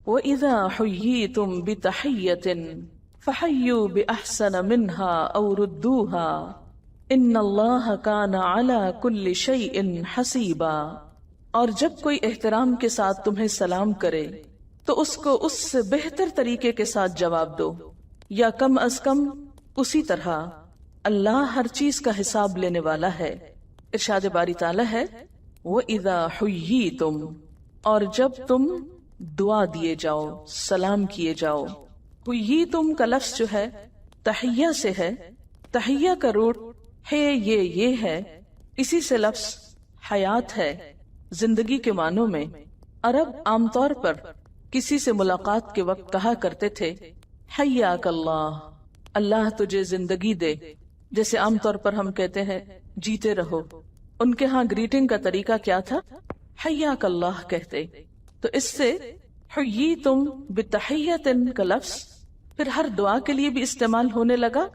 وَإِذَا حُيِّيتُم بِتَحِيَّةٍ فَحَيُّوا بِأَحْسَنَ مِنْهَا أَوْ رُدُّوهَا إِنَّ اللَّهَ كَانَ عَلَى كُلِّ شَيْءٍ حَسِيبًا۔ اور جب کوئی احترام کے ساتھ تمہیں سلام کرے تو اس کو اس سے بہتر طریقے کے ساتھ جواب دو، یا کم از کم اسی طرح، اللہ ہر چیز کا حساب لینے والا ہے۔ ارشاد باری تعالیٰ ہے وَإِذَا حُيِّيتُم، اور جب تم دعا دیے جاؤ، سلام کیے جاؤ۔ حُيِّيتُم کا لفظ جو ہے تحیہ سے ہے، تحیہ کا روٹ ہے یہ ہے، اسی سے لفظ حیات ہے، زندگی کے معنوں میں۔ عرب عام طور پر کسی سے ملاقات کے وقت کہا کرتے تھے حیاک اللہ، اللہ تجھے زندگی دے، جیسے عام طور پر ہم کہتے ہیں جیتے رہو۔ ان کے ہاں گریٹنگ کا طریقہ کیا تھا؟ حیاک اللہ کہتے۔ تو اس سے حییتم بتحیۃ کا لفظ پھر ہر دعا کے لیے بھی استعمال ہونے لگا،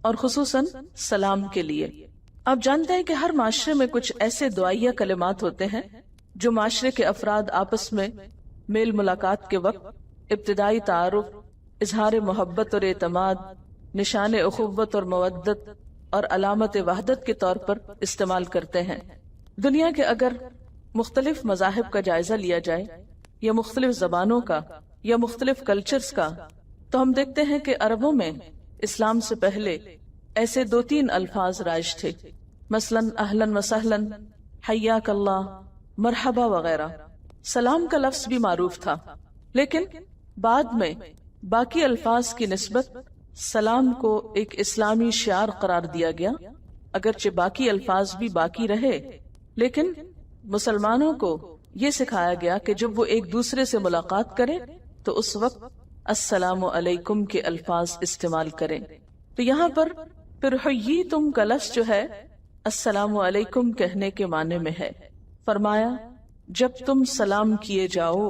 اور خصوصاً سلام کے لیے۔ آپ جانتے ہیں کہ ہر معاشرے میں کچھ ایسے دعائیہ کلمات ہوتے ہیں جو معاشرے کے افراد آپس میں میل ملاقات کے وقت ابتدائی تعارف، اظہار محبت اور اعتماد، نشان اخوت اور مودت اور علامت وحدت کے طور پر استعمال کرتے ہیں۔ دنیا کے اگر مختلف مذاہب کا جائزہ لیا جائے، یا مختلف زبانوں کا، یا مختلف کلچرز کا، تو ہم دیکھتے ہیں کہ عربوں میں اسلام سے پہلے ایسے 2-3 الفاظ رائج تھے، مثلاً اہلاً و سہلاً، حیاک اللہ، مرحبا وغیرہ۔ سلام کا لفظ بھی معروف تھا، لیکن بعد میں باقی الفاظ کی نسبت سلام کو ایک اسلامی شعار قرار دیا گیا۔ اگرچہ باقی الفاظ بھی باقی رہے، لیکن مسلمانوں کو یہ سکھایا گیا کہ جب وہ ایک دوسرے سے ملاقات کریں تو اس وقت السلام علیکم کے الفاظ استعمال کریں۔ تو یہاں پر پھر حییتم کا لفظ جو ہے السلام علیکم کہنے کے معنی میں ہے۔ فرمایا جب تم سلام کیے جاؤ،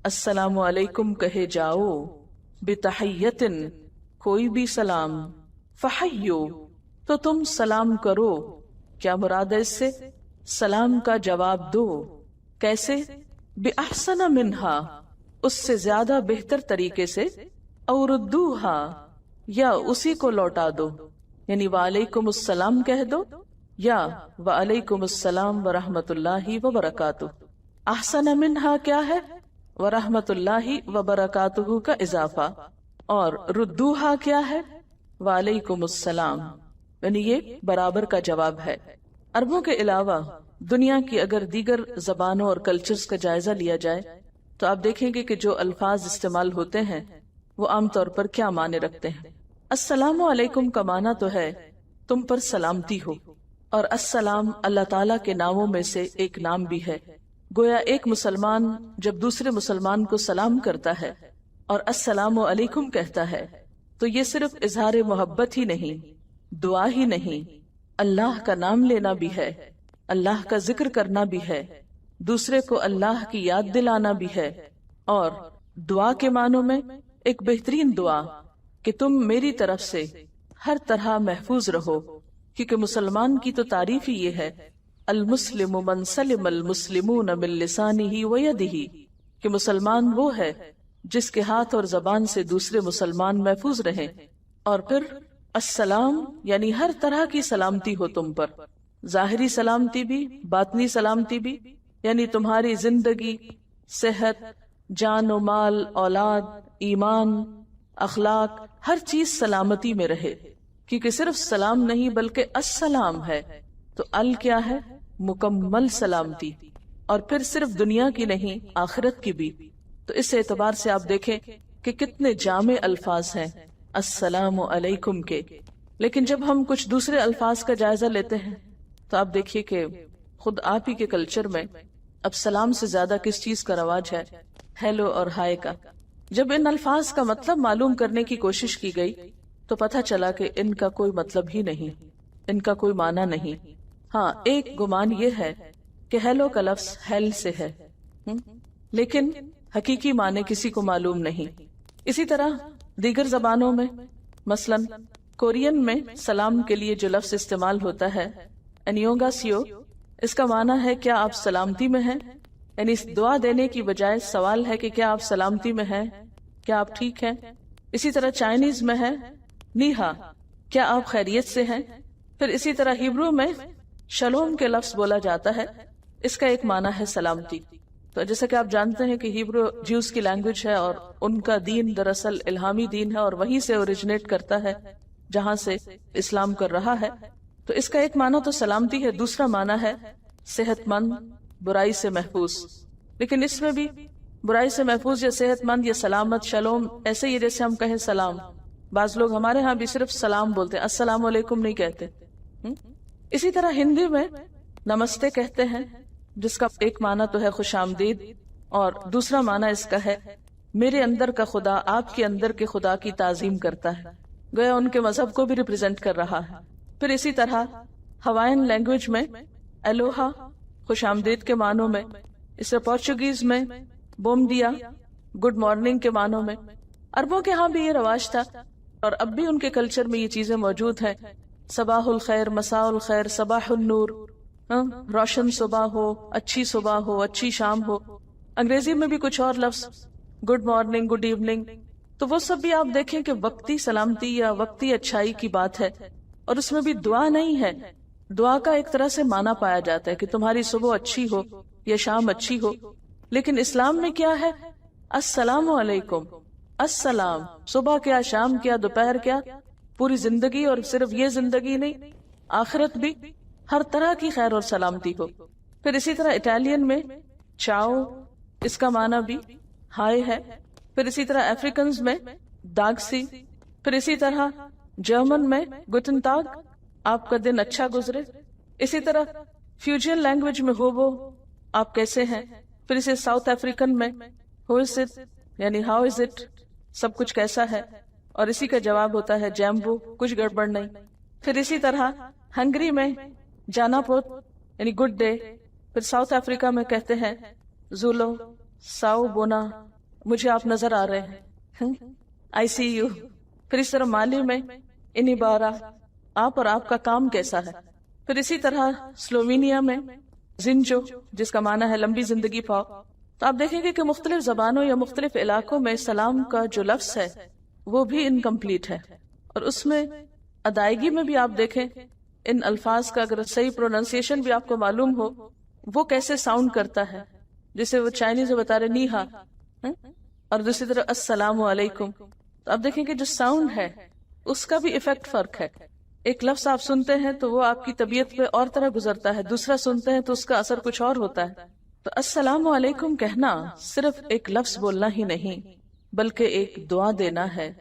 السلام علیکم کہے جاؤ، بتحیۃ کوئی بھی سلام، فحیو تو تم سلام کرو۔ کیا مراد ہے اس سے؟ سلام کا جواب دو۔ کیسے؟ بِأَحْسَنَ مِنْهَا، اس سے زیادہ بہتر طریقے سے، او ردوہا، یا اسی کو لوٹا دو، یعنی وعلیکم السلام کہہ دو، یا وعلیکم السلام ورحمت اللہ وبرکاتہ۔ احسن منہا کیا ہے؟ ورحمت اللہ وبرکاتہ کا اضافہ، اور ردوہا کیا ہے؟ وعلیکم السلام، یعنی یہ برابر کا جواب ہے۔ عربوں کے علاوہ دنیا کی اگر دیگر زبانوں اور کلچرز کا جائزہ لیا جائے تو آپ دیکھیں گے کہ جو الفاظ استعمال ہوتے ہیں وہ عام طور پر کیا معنی رکھتے ہیں۔ السلام علیکم کا معنی تو ہے تم پر سلامتی ہو، اور السلام اللہ تعالیٰ کے ناموں میں سے ایک نام بھی ہے۔ گویا ایک مسلمان جب دوسرے مسلمان کو سلام کرتا ہے اور السلام علیکم کہتا ہے تو یہ صرف اظہار محبت ہی نہیں، دعا ہی نہیں، اللہ کا نام لینا بھی ہے، اللہ کا ذکر کرنا بھی ہے، دوسرے کو اللہ کی یاد دلانا بھی ہے، اور دعا کے معنوں میں ایک بہترین دعا کہ تم میری طرف سے ہر طرح محفوظ رہو، کیونکہ مسلمان کی تو تعریف ہی یہ ہے المسلم من سلم المسلمون من لسانہ ویدہ، کہ مسلمان وہ ہے جس کے ہاتھ اور زبان سے دوسرے مسلمان محفوظ رہیں۔ اور پھر السلام یعنی ہر طرح کی سلامتی ہو تم پر، ظاہری سلامتی بھی، باطنی سلامتی بھی، یعنی تمہاری زندگی، صحت، جان و مال، اولاد، ایمان، اخلاق، ہر چیز سلامتی میں رہے، کیونکہ صرف سلام نہیں بلکہ السلام ہے، تو ال کیا ہے؟ مکمل سلامتی، اور پھر صرف دنیا کی نہیں آخرت کی بھی۔ تو اس اعتبار سے آپ دیکھیں کہ کتنے جامع الفاظ ہیں السلام علیکم کے۔ لیکن جب ہم کچھ دوسرے الفاظ کا جائزہ لیتے ہیں تو آپ دیکھیے کہ خود آپ ہی کے کلچر میں اب سلام سے زیادہ کس چیز کا رواج ہے؟ ہیلو اور ہائے کا۔ جب ان الفاظ کا مطلب معلوم کرنے کی کوشش کی گئی تو پتہ چلا کہ ان کا کوئی مطلب ہی نہیں، ان کا کوئی معنی نہیں۔ ہاں ایک گمان یہ ہے کہ ہیلو کا لفظ ہیل سے ہے، لیکن حقیقی معنی کسی کو معلوم نہیں۔ اسی طرح دیگر زبانوں میں، مثلا کورین میں سلام کے لیے جو لفظ استعمال ہوتا ہے انیونگا سیو، اس کا معنی ہے کیا آپ سلامتی میں ہیں؟ یعنی اس دعا دینے کی بجائے سوال ہے کہ کیا آپ سلامتی میں ہیں، کیا آپ ٹھیک ہیں. اسی طرح چائنیز میں ہے نیہا، کیا آپ خیریت سے ہیں. پھر اسی طرح ہیبرو میں شلوم کے لفظ بولا جاتا ہے، اس کا ایک معنی ہے سلامتی. تو جیسا کہ آپ جانتے ہیں کہ ہیبرو جیوز کی لینگویج ہے اور ان کا دین دراصل الہامی دین ہے اور وہیں سے اوریجنیٹ کرتا ہے جہاں سے اسلام کر رہا ہے. تو اس کا ایک معنی تو سلامتی ہے، دوسرا معنی ہے صحت مند، برائی سے محفوظ. لیکن اس میں بھی برائی سے محفوظ یا صحت مند یا سلامت، شلوم ایسے ہی جیسے ہم کہیں سلام. بعض لوگ ہمارے ہاں بھی صرف سلام بولتے ہیں، السلام علیکم نہیں کہتے. اسی طرح ہندی میں نمستے کہتے ہیں، جس کا ایک معنی تو ہے خوش آمدید اور دوسرا معنی اس کا ہے میرے اندر کا خدا آپ کے اندر کے خدا کی تعظیم کرتا ہے، گویا ان کے مذہب کو بھی ریپرزینٹ کر رہا ہے. پھر اسی طرح ہوائن لینگویج میں الوہا خوش آمدید کے معنوں میں، اس سے پورچوگیز میں بوم دیا گڈ مارننگ کے معنوں میں. عربوں کے ہاں بھی یہ رواج تھا اور اب بھی ان کے کلچر میں یہ چیزیں موجود ہیں. صباح الخیر، مساء الخیر، صباح النور، روشن صبح ہو، اچھی صبح ہو، اچھی شام ہو. انگریزی میں بھی کچھ اور لفظ گڈ مارننگ، گڈ ایوننگ، تو وہ سب بھی آپ دیکھیں کہ وقتی سلامتی یا وقتی اچھائی کی بات ہے اور اس میں بھی دعا نہیں ہے. دعا کا ایک طرح سے معنی پایا جاتا ہے کہ تمہاری صبح اچھی ہو یا شام اچھی ہو. لیکن اسلام میں کیا ہے؟ السلام علیکم، السلام، صبح کیا، شام کیا، دوپہر کیا، پوری زندگی. اور صرف یہ زندگی نہیں، آخرت بھی، ہر طرح کی خیر اور سلامتی ہو. پھر اسی طرح اٹالین میں چاؤ، اس کا معنی بھی ہائے ہے. پھر اسی طرح افریکنز میں داگسی. پھر اسی طرح جرمن میں گوٹن تاگ، آپ کا دن اچھا گزرے. اسی طرح فیوجن لینگویج میں ہوبو، آپ کیسے ہیں. پھر اسے ساؤتھ افریکن میں ہو از اٹ، یعنی ہاؤ از اٹ، سب کچھ کیسا ہے، اور اسی کا جواب ہوتا ہے جیمبو، کچھ گڑبڑ نہیں. پھر اسی طرح ہنگری میں جانا پوت یعنی گڈ ڈے. پھر ساؤتھ افریقہ میں کہتے ہیں زولو، ساؤ بونا، مجھے آپ نظر آ رہے ہیں، آئی سی یو. پھر اس طرح مالی میں انیبارا، آپ اور آپ کا کام کیسا ہے. پھر اسی طرح سلووینیا میں زنجو، جس کا معنی ہے لمبی زندگی پاؤ. تو آپ دیکھیں گے کہ مختلف زبانوں یا مختلف علاقوں میں سلام کا جو لفظ ہے وہ بھی انکمپلیٹ ہے. اور اس میں ادائیگی میں بھی آپ دیکھیں ان الفاظ کا اگر صحیح پروننسیشن بھی آپ کو معلوم ہو وہ کیسے ساؤنڈ کرتا ہے. جیسے وہ چائنیز میں بتا رہے نیہا، اور دوسری طرح السلام علیکم. تو آپ دیکھیں کہ جو ساؤنڈ ہے اس کا بھی ایفیکٹ فرق ہے. ایک لفظ آپ سنتے ہیں تو وہ آپ کی طبیعت پہ اور طرح گزرتا ہے، دوسرا سنتے ہیں تو اس کا اثر کچھ اور ہوتا ہے. تو السلام علیکم کہنا صرف ایک لفظ بولنا ہی نہیں بلکہ ایک دعا دینا ہے،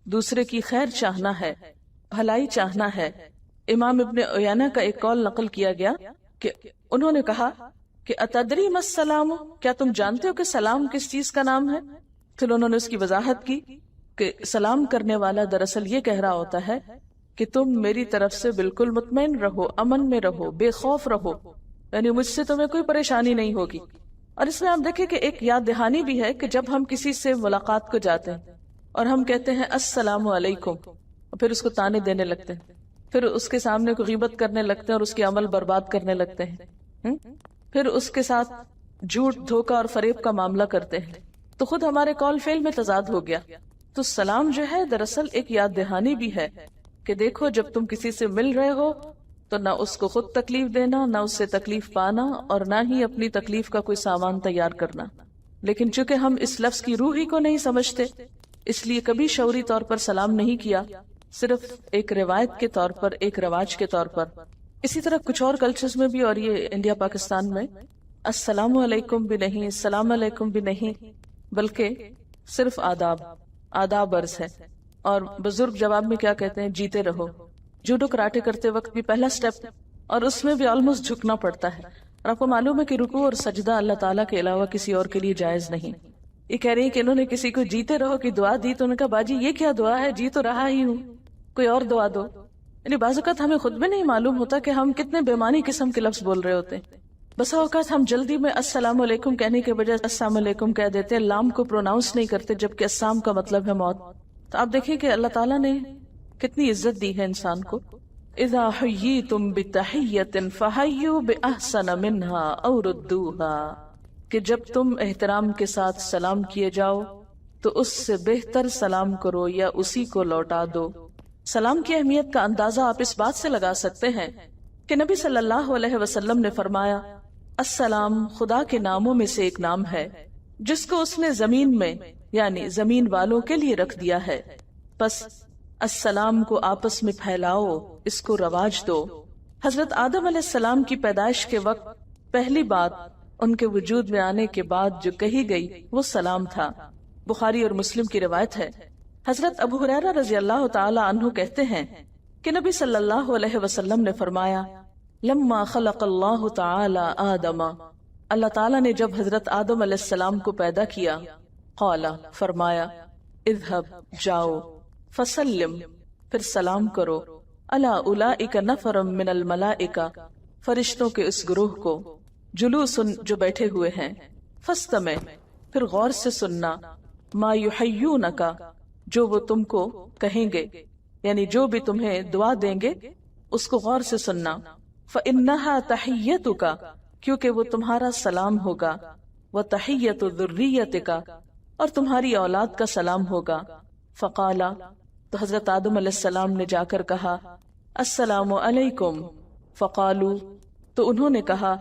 دوسرے کی خیر چاہنا ہے، بھلائی چاہنا ہے. امام ابن عیینہ کا ایک قول نقل کیا گیا کہ انہوں نے کہا کہ اتدری ما السلام، کیا تم جانتے ہو کہ سلام کس چیز کا نام ہے؟ پھر انہوں نے اس کی وضاحت کی کہ سلام کرنے والا دراصل یہ کہہ رہا ہوتا ہے کہ تم میری طرف سے بالکل مطمئن رہو، امن میں رہو، بے خوف رہو، یعنی مجھ سے تمہیں کوئی پریشانی نہیں ہوگی. اور اس میں آپ دیکھیں کہ ایک یاد دہانی بھی ہے کہ جب ہم کسی سے ملاقات کو جاتے ہیں اور ہم کہتے ہیں السلام علیکم اور پھر اس کو تانے دینے لگتے ہیں، پھر اس کے سامنے کو غیبت کرنے لگتے ہیں اور اس کے عمل برباد کرنے لگتے ہیں، پھر اس کے ساتھ جھوٹ، دھوکہ اور فریب کا معاملہ کرتے ہیں، تو خود ہمارے قول فعل میں تضاد ہو گیا. تو سلام جو ہے دراصل ایک یاد دہانی بھی ہے کہ دیکھو جب تم کسی سے مل رہے ہو تو نہ اس کو خود تکلیف دینا، نہ اس سے تکلیف پانا، اور نہ ہی اپنی تکلیف کا کوئی سامان تیار کرنا. لیکن چونکہ ہم اس لفظ کی روح ہی کو نہیں سمجھتے اس لیے کبھی شعوری طور پر سلام نہیں کیا، صرف ایک روایت کے طور پر، ایک رواج کے طور پر. اسی طرح کچھ اور کلچرز میں بھی، اور یہ انڈیا پاکستان میں السلام علیکم بھی نہیں، السلام علیکم بھی نہیں، بلکہ صرف آداب عرض ہے. اور بزرگ جواب میں کیا کہتے ہیں؟ جیتے رہو. جوڈو کراٹے کرتے وقت بھی پہلا سٹیپ، اور اس میں بھی آلموسٹ جھکنا پڑتا ہے. اور آپ کو معلوم ہے کہ رکوع اور سجدہ اللہ تعالیٰ کے علاوہ کسی اور کے لیے جائز نہیں. یہ کہہ رہی ہیں کہ انہوں نے کسی کو جیتے رہو کی دعا دی تو انہوں نے کہا باجی یہ کیا دعا ہے، جی تو رہا ہی ہوں، کوئی اور دعا دو. یعنی بعض اوقات ہمیں خود بھی نہیں معلوم ہوتا کہ ہم کتنے بےمانی قسم کے لفظ بول رہے ہوتے ہیں. بسا اوقات ہم جلدی میں السلام علیکم کہنے کے بجائے السلام علیکم کہہ دیتے ہیں، لام کو پروناؤنس نہیں کرتے، جبکہ السلام کا مطلب ہے موت. تو آپ دیکھیں کہ اللہ تعالیٰ نے کتنی عزت دی ہے انسان کو. اذا حییتم بتحیۃ فحیوا باحسن منها او ردوها. کہ جب تم احترام کے ساتھ سلام کیے جاؤ تو اس سے بہتر سلام کرو یا اسی کو لوٹا دو۔ سلام کی اہمیت کا اندازہ آپ اس بات سے لگا سکتے ہیں کہ نبی صلی اللہ علیہ وسلم نے فرمایا، السلام خدا کے ناموں میں سے ایک نام ہے جس کو اس نے زمین میں یعنی زمین والوں کے لیے رکھ دیا ہے، پس السلام کو آپس میں پھیلاؤ، اس کو رواج دو۔ حضرت آدم علیہ السلام کی پیدائش کے وقت پہلی بات ان کے وجود میں آنے کے بعد جو کہی گئی وہ سلام تھا۔ بخاری اور مسلم کی روایت ہے، حضرت ابو ہریرہ رضی اللہ تعالی عنہ کہتے ہیں کہ نبی صلی اللہ علیہ وسلم نے فرمایا، لما خلق اللہ تعالی آدم، اللہ تعالیٰ نے جب حضرت آدم علیہ السلام کو پیدا کیا، قال فرمایا، اذهب جاؤ، فسلم پھر سلام کرو، علی اولئک نفر من الملائکہ فرشتوں کے اس گروہ کو، جلوس جو بیٹھے ہوئے ہیں، فاستمع پھر غور سے سننا، ما یحیونک جو وہ تم کو کہیں گے، یعنی جو بھی تمہیں دعا دیں گے اس کو غور سے سننا، فإنها تحیتک کیونکہ وہ تمہارا سلام ہوگا، وتحیت ذریتک اور تمہاری اولاد کا سلام ہوگا۔ فقالا تو حضرت آدم علیہ السلام نے جا کر کہا، السلام علیکم، فقالو تو انہوں نے کہا،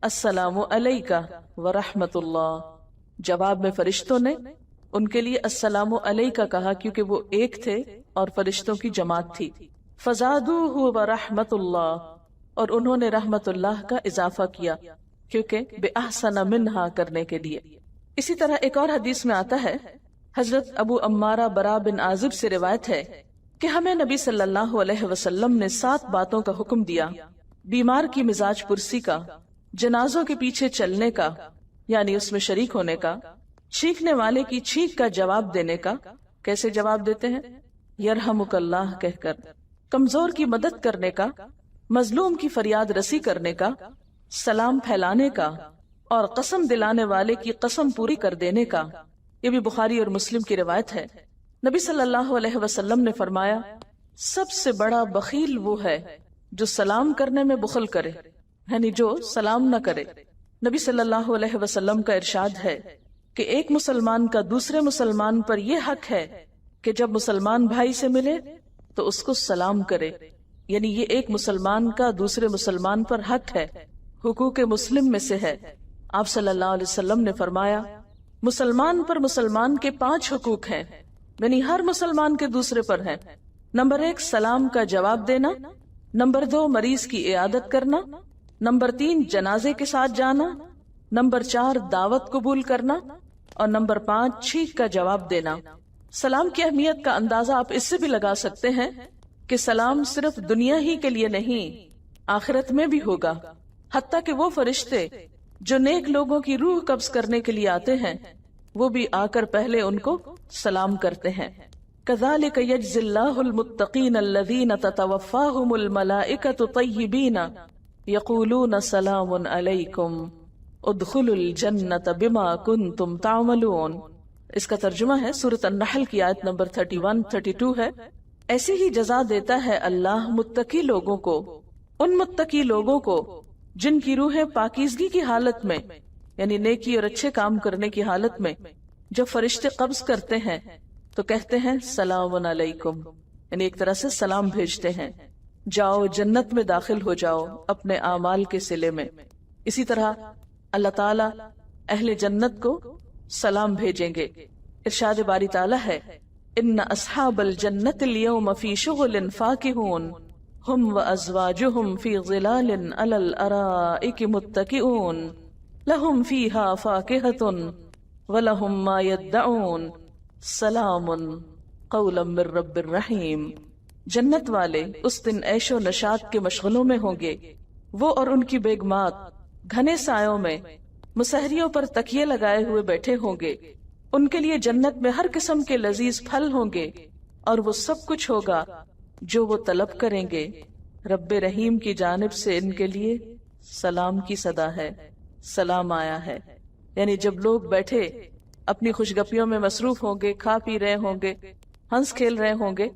السلام علیکہ ورحمت اللہ۔ جواب میں فرشتوں نے ان کے لیے السلام علیکہ کہا کیونکہ وہ ایک تھے اور فرشتوں کی جماعت تھی۔ فزادوہ ورحمت اللہ اور انہوں نے رحمت اللہ کا اضافہ کیا کیونکہ بے احسن منہا کرنے کے لیے۔ اسی طرح ایک اور حدیث میں آتا ہے، حضرت ابو امارہ برا بن عازب سے روایت ہے کہ ہمیں نبی صلی اللہ علیہ وسلم نے 7 باتوں کا حکم دیا، بیمار کی مزاج پرسی کا، جنازوں کے پیچھے چلنے کا یعنی اس میں شریک ہونے کا، چیخنے والے کی چیخ کا جواب دینے کا، کیسے جواب دیتے ہیں؟ یرحمک اللہ کہہ کر، کمزور کی مدد کرنے کا، مظلوم کی فریاد رسی کرنے کا، سلام پھیلانے کا اور قسم دلانے والے کی قسم پوری کر دینے کا۔ یہ بھی بخاری اور مسلم کی روایت ہے۔ نبی صلی اللہ علیہ وسلم نے فرمایا، سب سے بڑا بخیل وہ ہے جو سلام کرنے میں بخل کرے، یعنی جو سلام نہ کرے۔ نبی صلی اللہ علیہ وسلم کا ارشاد ہے کہ ایک مسلمان کا دوسرے مسلمان پر یہ حق ہے کہ جب مسلمان بھائی سے ملے تو اس کو سلام کرے، یعنی یہ ایک مسلمان کا دوسرے مسلمان پر حق ہے، حقوق مسلم میں سے ہے۔ آپ صلی اللہ علیہ وسلم نے فرمایا، مسلمان پر مسلمان کے 5 حقوق ہیں، یعنی ہر مسلمان کے دوسرے پر ہیں۔ نمبر 1 سلام کا جواب دینا، نمبر 2 مریض کی عیادت کرنا، نمبر 3 جنازے کے ساتھ جانا، نمبر 4 دعوت قبول کرنا اور نمبر 5 چیخ کا جواب دینا۔ سلام کی اہمیت کا اندازہ آپ اس سے بھی لگا سکتے ہیں کہ سلام صرف دنیا ہی کے لیے نہیں، آخرت میں بھی ہوگا، حتیٰ کہ وہ فرشتے جو نیک لوگوں کی روح قبض کرنے کے لیے آتے ہیں وہ بھی آ کر پہلے ان کو سلام کرتے ہیں۔ كذلك يجزي الله المتقين الذين تتوفاهم الملائكة طيبين يقولون سلام عليكم ادخلوا الجنة بما كنتم تعملون۔ اس کا ترجمہ ہے سورۃ النحل کی آیت نمبر 31-32 ہے، ایسی ہی جزا دیتا ہے اللہ متقی لوگوں کو، ان متقی لوگوں کو جن کی روحیں پاکیزگی کی حالت میں یعنی نیکی اور اچھے کام کرنے کی حالت میں جب فرشتے قبض کرتے ہیں تو کہتے ہیں سلام علیکم، یعنی ایک طرح سے سلام بھیجتے ہیں، جاؤ جنت میں داخل ہو جاؤ اپنے اعمال کے صلے میں۔ اسی طرح اللہ تعالیٰ اہل جنت کو سلام بھیجیں گے۔ ارشاد باری تعالیٰ ہے، ان اصحاب الجنت اليوم فی شغل فاکہون ہم وازواجہم فی ظلال علی الارائک متکئون لہم فیہا فاکہۃ ولہم ما یدعون سلام قولا من رب الرحیم۔ جنت والے اس دن عیش و نشاط کے مشغلوں میں ہوں گے، وہ اور ان کی بیگمات گھنے سایوں میں مسہریوں پر تکیے لگائے ہوئے بیٹھے ہوں گے، ان کے لیے جنت میں ہر قسم کے لذیذ پھل ہوں گے اور وہ سب کچھ ہوگا جو وہ طلب کریں گے۔ رب رحیم کی جانب سے ان کے لیے سلام کی صدا ہے، سلام آیا ہے، یعنی جب لوگ بیٹھے اپنی خوشگپیوں میں مصروف ہوں گے، کھا پی رہے ہوں گے، ہنس کھیل رہے ہوں گے،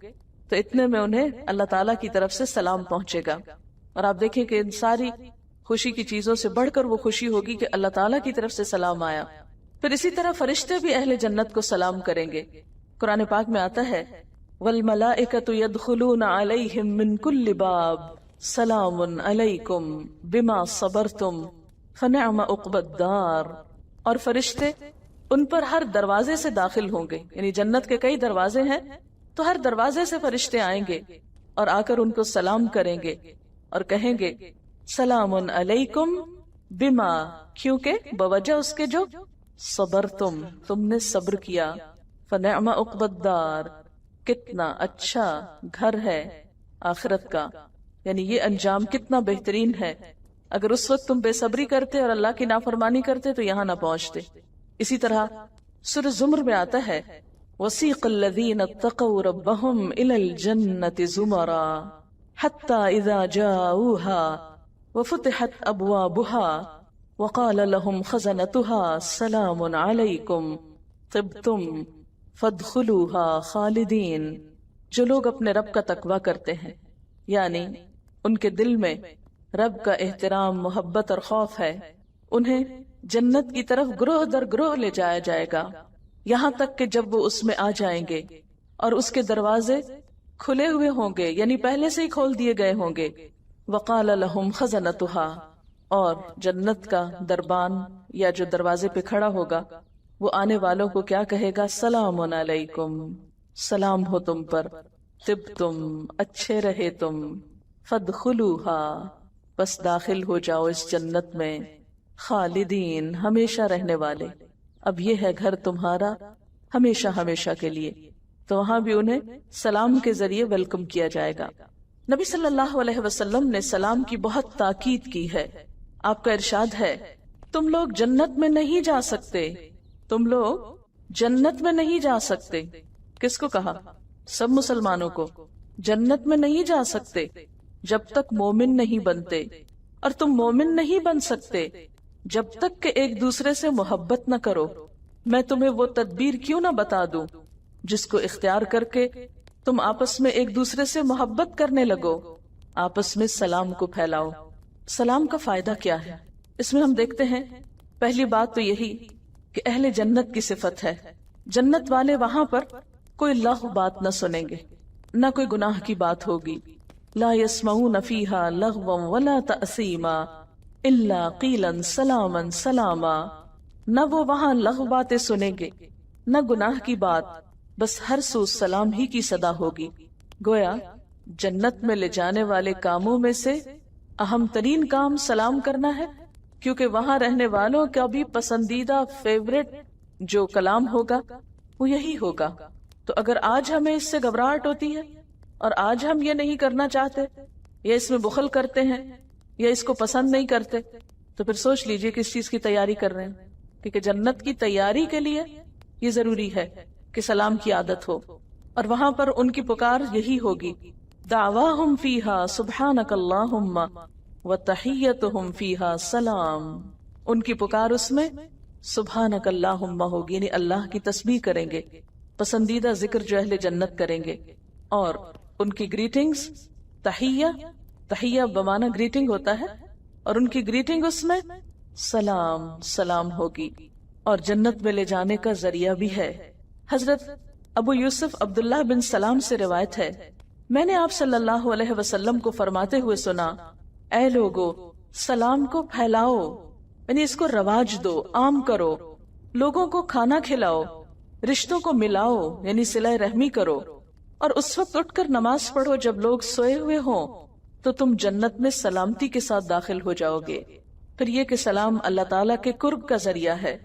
تو اتنے میں انہیں اللہ تعالیٰ کی طرف سے سلام پہنچے گا۔ اور آپ دیکھیں کہ ان ساری خوشی کی چیزوں سے بڑھ کر وہ خوشی ہوگی کہ اللہ تعالیٰ کی طرف سے سلام آیا. پھر اسی طرح فرشتے بھی اہل جنت کو سلام کریں گے. قرآن پاک میں آتا ہے وَالْمَلَائِكَةُ يَدْخُلُونَ عَلَيْهِمْ مِنْ كُلِّ بَابٍ سَلَامٌ عَلَيْكُمْ بِمَا صَبَرْتُمْ فَنِعْمَ عُقْبَى الدَّارِ. اور فرشتے ان پر ہر دروازے سے داخل ہوں گے، یعنی جنت کے کئی دروازے ہیں تو ہر دروازے سے فرشتے آئیں گے اور آ کر ان کو سلام کریں گے اور کہیں گے سلام علیکم بما، کیونکہ بوجہ اس کے جو صبرتم، تم نے صبر کیا. فنعم عقبی الدار، کتنا اچھا گھر ہے آخرت کا، یعنی یہ انجام کتنا بہترین ہے. اگر اس وقت تم بے صبری کرتے اور اللہ کی نافرمانی کرتے تو یہاں نہ پہنچتے. اسی طرح سورہ زمر میں آتا ہے وَسِيقَ الَّذِينَ اتَّقَوْا رَبَّهُمْ إِلَى الْجَنَّةِ زُمَرًا حَتَّى إِذَا جَاءُوهَا وَفُتِحَتْ أَبْوَابُهَا وَقَالَ لَهُمْ خَزَنَتُهَا سَلَامٌ عَلَيْكُمْ طِبْتُمْ فَادْخُلُوهَا خَالِدِينَ. جو لوگ اپنے رب کا تقوی کرتے ہیں، یعنی ان کے دل میں رب کا احترام، محبت اور خوف ہے، انہیں جنت کی طرف گروہ در گروہ لے جایا جائے گا، یہاں تک کہ جب وہ اس میں آ جائیں گے اور اس کے دروازے کھلے ہوئے ہوں گے، یعنی پہلے سے ہی کھول دیے گئے ہوں گے. وقال لهم خزنتها، اور جنت کا دربان یا جو دروازے پہ کھڑا ہوگا وہ آنے والوں کو کیا کہے گا؟ سلام علیکم، سلام ہو تم پر، طبتم، اچھے رہے تم، فادخلوها، بس داخل ہو جاؤ اس جنت میں، خالدین، ہمیشہ رہنے والے. اب یہ ہے گھر تمہارا ہمیشہ ہمیشہ کے لیے. تو وہاں بھی انہیں سلام کے ذریعے ویلکم کیا جائے گا. نبی صلی اللہ علیہ وسلم نے سلام کی بہت تاکید کی ہے. آپ کا ارشاد ہے تم لوگ جنت میں نہیں جا سکتے، تم لوگ جنت میں نہیں جا سکتے. کس کو کہا؟ سب مسلمانوں کو. جنت میں نہیں جا سکتے جب تک مومن نہیں بنتے، اور تم مومن نہیں بن سکتے جب تک کہ ایک دوسرے سے محبت نہ کرو. میں تمہیں وہ تدبیر کیوں نہ بتا دوں جس کو اختیار کر کے تم آپس میں ایک دوسرے سے محبت کرنے لگو، آپس میں سلام کو پھیلاؤ. سلام کا فائدہ کیا ہے؟ اس میں ہم دیکھتے ہیں پہلی بات تو یہی کہ اہل جنت کی صفت ہے. جنت والے وہاں پر کوئی لغو بات نہ سنیں گے، نہ کوئی گناہ کی بات ہوگی. لا يسمعون فيها لغوا ولا تأثیما الا قیلا سلاما سلاما. نہ وہ وہاں لغو باتیں سنیں گے نہ گناہ کی بات، بس ہر سو سلام ہی کی صدا ہوگی. گویا جنت میں لے جانے والے کاموں میں سے اہم ترین کام سلام کرنا ہے، کیونکہ وہاں رہنے والوں کا بھی پسندیدہ فیورٹ جو کلام ہوگا وہ یہی ہوگا. تو اگر آج ہمیں اس سے گھبراہٹ ہوتی ہے اور آج ہم یہ نہیں کرنا چاہتے یا اس میں بخل کرتے ہیں یا اس کو پسند نہیں کرتے، تو پھر سوچ لیجئے کس چیز کی تیاری کر رہے ہیں. کیونکہ جنت کی تیاری کے لیے یہ ضروری ہے کہ سلام کی عادت ہو. اور وہاں پر ان کی پکار یہی ہوگی دعواہم فیہا سبحانک اللہم وتحیتہم فیہا سلام. ان کی پکار اس میں سبحانک اللہم ہوگی، یعنی اللہ کی تسبیح کریں گے، پسندیدہ ذکر جو اہل جنت کریں گے. اور ان کی گریٹنگز تحیہ بمانا گریٹنگ ہوتا ہے، اور ان کی گریٹنگ اس میں سلام سلام ہوگی، اور جنت میں لے جانے کا ذریعہ بھی ہے. حضرت ابو یوسف عبداللہ بن سلام سے روایت ہے، میں نے آپ صلی اللہ علیہ وسلم کو فرماتے ہوئے سنا، اے لوگو سلام کو پھیلاؤ، یعنی اس کو رواج دو، عام کرو، لوگوں کو کھانا کھلاؤ، رشتوں کو ملاؤ، یعنی صلہ رحمی کرو، اور اس وقت اٹھ کر نماز پڑھو جب لوگ سوئے ہوئے ہوں، تو تم جنت میں سلامتی کے ساتھ داخل ہو جاؤ گے. پھر یہ کہ سلام اللہ تعالیٰ کے قرب کا ذریعہ ہے.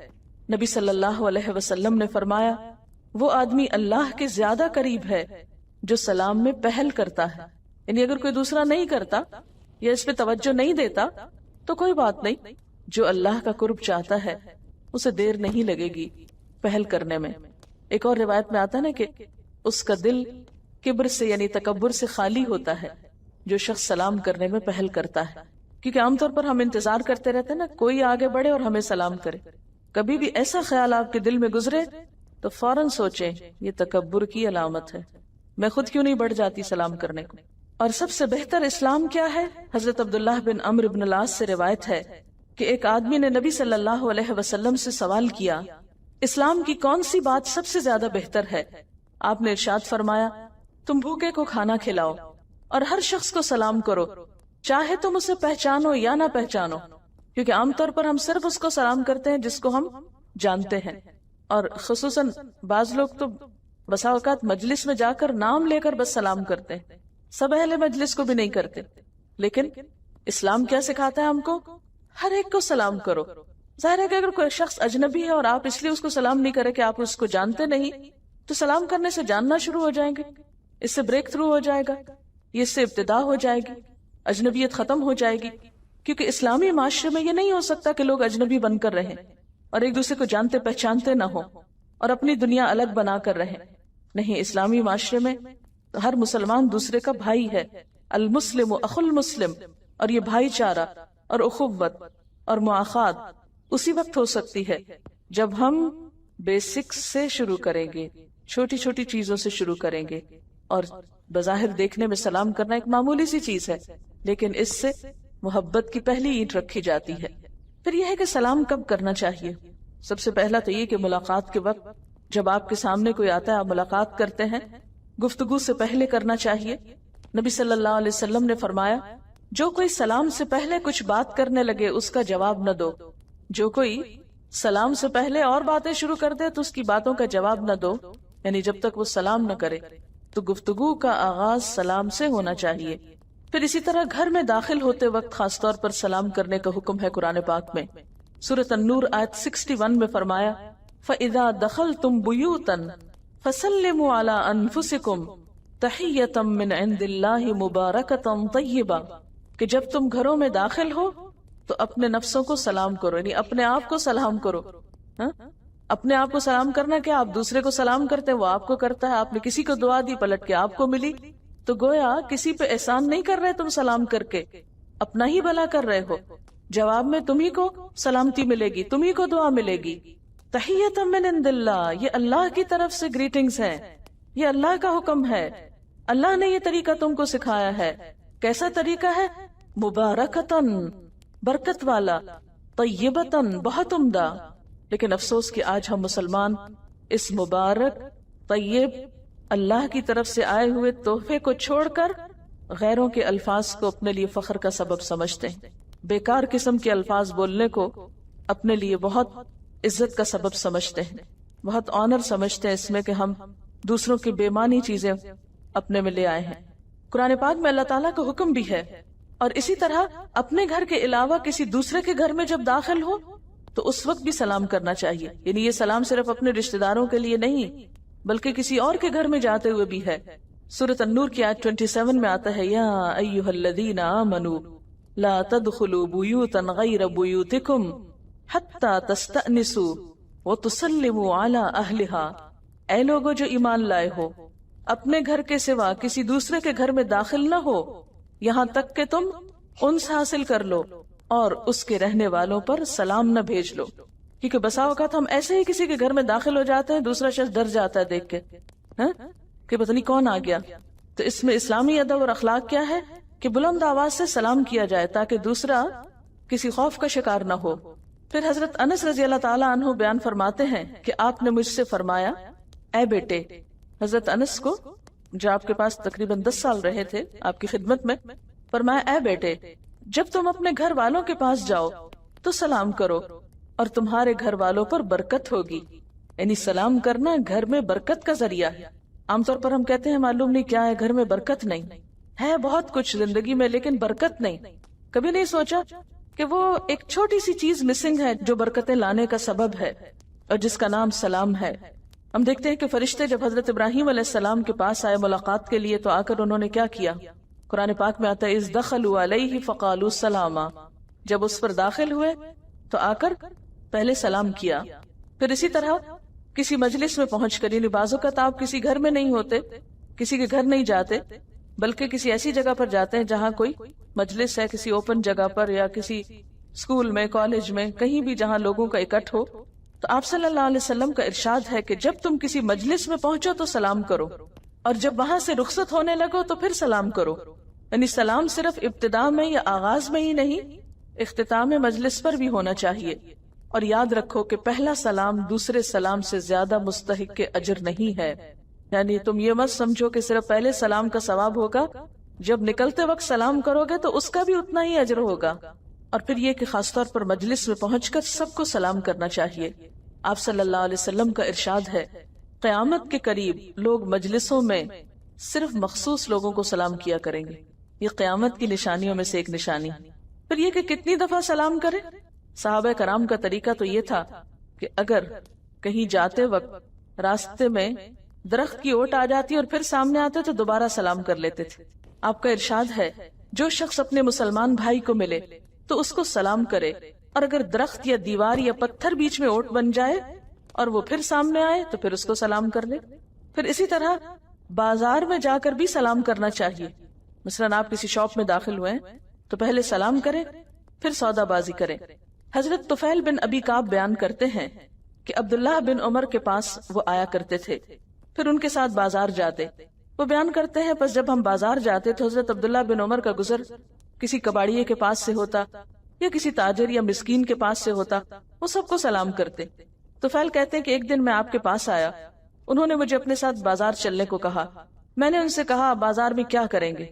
نبی صلی اللہ علیہ وسلم نے فرمایا وہ آدمی اللہ کے زیادہ قریب ہے جو سلام میں پہل کرتا ہے. یعنی اگر کوئی دوسرا نہیں کرتا یا اس پہ توجہ نہیں دیتا تو کوئی بات نہیں، جو اللہ کا قرب چاہتا ہے اسے دیر نہیں لگے گی پہل کرنے میں. ایک اور روایت میں آتا ہے نا کہ اس کا دل کبر سے یعنی تکبر سے خالی ہوتا ہے جو شخص سلام کرنے میں پہل کرتا ہے. کیونکہ عام طور پر ہم انتظار کرتے رہتے ہیں نا کوئی آگے بڑھے اور ہمیں سلام کرے. کبھی بھی ایسا خیال آپ کے دل میں گزرے تو فوراً سوچیں یہ تکبر کی علامت ہے، میں خود کیوں نہیں بڑھ جاتی سلام کرنے کو. اور سب سے بہتر اسلام کیا ہے؟ حضرت عبداللہ بن عمرو بن العاص سے روایت ہے کہ ایک آدمی نے نبی صلی اللہ علیہ وسلم سے سوال کیا، اسلام کی کون سی بات سب سے زیادہ بہتر ہے؟ آپ نے ارشاد فرمایا، تم بھوکے کو کھانا کھلاؤ اور ہر شخص کو سلام کرو، چاہے تم اسے پہچانو یا نہ پہچانو، کیونکہ عام طور پر ہم صرف اس کو سلام کرتے ہیں جس کو ہم جانتے ہیں، اور خصوصاً بعض لوگ تو بسا اوقات مجلس میں جا کر نام لے کر بس سلام کرتے ہیں، سب اہل مجلس کو بھی نہیں کرتے۔ لیکن اسلام کیا سکھاتا ہے ہم کو؟ ہر ایک کو سلام کرو۔ ظاہر ہے کہ اگر کوئی شخص اجنبی ہے اور آپ اس لیے اس کو سلام نہیں کرے کہ آپ اس کو جانتے نہیں، تو سلام کرنے سے جاننا شروع ہو جائیں گے، اس سے بریک تھرو ہو جائے گا، اس سے ابتدا ہو جائے گی، اجنبیت ختم ہو جائے گی، کیونکہ اسلامی معاشرے میں یہ نہیں ہو سکتا کہ لوگ اجنبی بن کر رہیں اور ایک دوسرے کو جانتے پہچانتے نہ ہوں اور اپنی دنیا الگ بنا کر رہیں۔ نہیں، اسلامی معاشرے میں ہر مسلمان دوسرے کا بھائی ہے، المسلم اخو المسلم، اور یہ بھائی چارہ اور اخوت اور مواخات اسی وقت ہو سکتی ہے جب ہم بیسکس سے شروع کریں گے، چھوٹی چھوٹی چیزوں سے شروع کریں گے۔ اور بظاہر دیکھنے میں سلام کرنا ایک معمولی سی چیز ہے، لیکن اس سے محبت کی پہلی اینٹ رکھی جاتی ہے۔ پھر یہ ہے کہ سلام کب کرنا چاہیے؟ سب سے پہلا تو یہ کہ ملاقات کے وقت، جب آپ کے سامنے کوئی آتا ہے، آپ ملاقات کرتے ہیں، گفتگو سے پہلے کرنا چاہیے۔ نبی صلی اللہ علیہ وسلم نے فرمایا، جو کوئی سلام سے پہلے کچھ بات کرنے لگے اس کا جواب نہ دو۔ جو کوئی سلام سے پہلے اور باتیں شروع کر دے تو اس کی باتوں کا جواب نہ دو، یعنی جب تک وہ سلام نہ کرے۔ تو گفتگو کا آغاز سلام سے ہونا چاہیے۔ پھر اسی طرح گھر میں داخل ہوتے وقت خاص طور پر سلام کرنے کا حکم ہے قرآن پاک میں۔ سورۃ النور آیت 61 میں فرمایا، فَإِذَا دَخَلْتُمْ بُيُوتًا فَسَلِّمُوا عَلَىٰ أَنفُسِكُمْ تَحِيَّةً مِّنْ عِندِ اللَّهِ مُبَارَكَةً طَيِّبَةً، کہ جب تم گھروں میں داخل ہو تو اپنے نفسوں کو سلام کرو، یعنی اپنے آپ کو سلام کرو۔ اپنے آپ کو سلام کرنا کیا؟ آپ دوسرے کو سلام کرتے ہیں، وہ آپ کو کرتا ہے۔ آپ نے کسی کو دعا دی، پلٹ کے آپ کو ملی، تو گویا کسی پہ احسان نہیں کر رہے تم سلام کر کے، اپنا ہی بھلا کر رہے ہو۔ جواب میں تمہیں کو سلامتی ملے گی، تمہیں کو دعا ملے گی۔ تحیۃ من عند اللہ، یہ اللہ کی طرف سے گریٹنگز ہے، یہ اللہ کا حکم ہے، اللہ نے یہ طریقہ تم کو سکھایا ہے۔ کیسا طریقہ ہے؟ مبارکتن، برکت والا، طیبتن، بہت عمدہ۔ لیکن افسوس کہ آج ہم مسلمان اس مبارک، طیب، اللہ کی طرف سے آئے ہوئے تحفے کو چھوڑ کر غیروں کے الفاظ کو اپنے لیے فخر کا سبب سمجھتے ہیں، بیکار قسم کے الفاظ بولنے کو اپنے لیے بہت عزت کا سبب سمجھتے ہیں، بہت آنر سمجھتے ہیں اس میں کہ ہم دوسروں کی بے معنی چیزیں اپنے میں لے آئے ہیں۔ قرآن پاک میں اللہ تعالیٰ کا حکم بھی ہے، اور اسی طرح اپنے گھر کے علاوہ کسی دوسرے کے گھر میں جب داخل ہو تو اس وقت بھی سلام کرنا چاہیے۔ یعنی یہ سلام صرف اپنے رشتہ داروں کے لیے نہیں بلکہ کسی اور کے گھر میں جاتے ہوئے بھی ہے۔ سورۃ النور کی آیت 27 میں آتا ہے، یا ایھا الذین آمنوا لا تدخلوا بیوتا غیر بیوتکم حتی تستأنسوا وتسلموا علی اہلہا، اے لوگو جو ایمان لائے ہو، اپنے گھر کے سوا کسی دوسرے کے گھر میں داخل نہ ہو یہاں تک کہ تم انس حاصل کر لو اور اس کے رہنے والوں پر سلام نہ بھیج لو۔ کیونکہ بسا اوقات ہم ایسے ہی کسی کے گھر میں داخل ہو جاتے ہیں، دوسرا شخص ڈر جاتا ہے دیکھ کے کہ پتہ نہیں کون آ گیا۔ تو اس میں اسلامی ادب اور اخلاق کیا ہے کہ بلند آواز سے سلام کیا جائے تاکہ دوسرا کسی خوف کا شکار نہ ہو۔ پھر حضرت انس رضی اللہ تعالیٰ عنہ بیان فرماتے ہیں کہ آپ نے مجھ سے فرمایا، اے بیٹے، حضرت انس کو جو آپ کے پاس تقریباً 10 سال رہے تھے آپ کی خدمت میں، فرمایا، اے بیٹے، جب تم اپنے گھر والوں کے پاس جاؤ تو سلام کرو اور تمہارے گھر والوں پر برکت ہوگی۔ یعنی سلام کرنا گھر میں برکت کا ذریعہ ہے۔ عام طور پر ہم کہتے ہیں معلوم نہیں کیا ہے، گھر میں برکت نہیں ہے، بہت کچھ زندگی میں لیکن برکت نہیں۔ کبھی نہیں سوچا کہ وہ ایک چھوٹی سی چیز مسنگ ہے جو برکتیں لانے کا سبب ہے اور جس کا نام سلام ہے۔ ہم دیکھتے ہیں کہ فرشتے جب حضرت ابراہیم علیہ السلام کے پاس آئے ملاقات کے لیے تو آ کر انہوں نے کیا کیا؟ قرآن پاک میں آتا ہے، اذ دخلوا علیہ فقالوا سلاما، جب اس پر داخل ہوئے تو آ کر پہلے سلام کیا۔ پھر اسی طرح کسی مجلس میں پہنچ کر، یعنی بعض اوقات آپ کسی گھر میں نہیں ہوتے، کسی کے گھر نہیں جاتے بلکہ کسی ایسی جگہ پر جاتے ہیں جہاں کوئی مجلس ہے، کسی اوپن جگہ پر یا کسی اسکول میں، کالج میں، کہیں بھی جہاں لوگوں کا اکٹھ ہو، تو آپ صلی اللہ علیہ وسلم کا ارشاد ہے کہ جب تم کسی مجلس میں پہنچو تو سلام کرو، اور جب وہاں سے رخصت ہونے لگو تو پھر سلام کرو۔ یعنی سلام صرف ابتدا میں یا آغاز میں ہی نہیں، اختتام مجلس پر بھی ہونا چاہیے. اور یاد رکھو کہ پہلا سلام دوسرے سلام سے زیادہ مستحق کے اجر نہیں ہے. یعنی تم یہ مت سمجھو کہ صرف پہلے سلام کا ثواب ہوگا، جب نکلتے وقت سلام کرو گے تو اس کا بھی اتنا ہی اجر ہوگا. اور پھر یہ کہ خاص طور پر مجلس میں پہنچ کر سب کو سلام کرنا چاہیے. آپ صلی اللہ علیہ وسلم کا ارشاد ہے، قیامت کے قریب لوگ مجلسوں میں صرف مخصوص لوگوں کو سلام کیا کریں گے. یہ قیامت کی نشانیوں میں سے ایک نشانی. پھر یہ کہ کتنی دفعہ سلام کریں. صحابہ کرام کا طریقہ تو یہ تھا کہ اگر کہیں جاتے وقت راستے میں درخت کی اوٹ آ جاتی اور پھر سامنے آتے تو دوبارہ سلام کر لیتے تھے. آپ کا ارشاد ہے، جو شخص اپنے مسلمان بھائی کو ملے تو اس کو سلام کرے، اور اگر درخت یا دیوار یا پتھر بیچ میں اوٹ بن جائے اور وہ پھر سامنے آئے تو پھر اس کو سلام کر لے. پھر اسی طرح بازار میں جا کر بھی سلام کرنا چاہیے. مثلاً آپ کسی شاپ میں داخل ہوئے تو پہلے سلام کریں، پھر سودا بازی کریں. حضرت طفیل بن ابی کعب بیان کرتے ہیں کہ عبداللہ بن عمر کے پاس وہ آیا کرتے تھے، پھر ان کے ساتھ بازار جاتے. وہ بیان کرتے ہیں پس جب ہم بازار جاتے تو حضرت عبداللہ بن عمر کا گزر کسی کباڑیے کے پاس سے ہوتا یا کسی تاجر یا مسکین کے پاس سے ہوتا، وہ سب کو سلام کرتے. طفیل کہتے ہیں کہ ایک دن میں آپ کے پاس آیا، انہوں نے مجھے اپنے ساتھ بازار چلنے کو کہا. میں نے ان سے کہا، بازار میں کیا کریں گے؟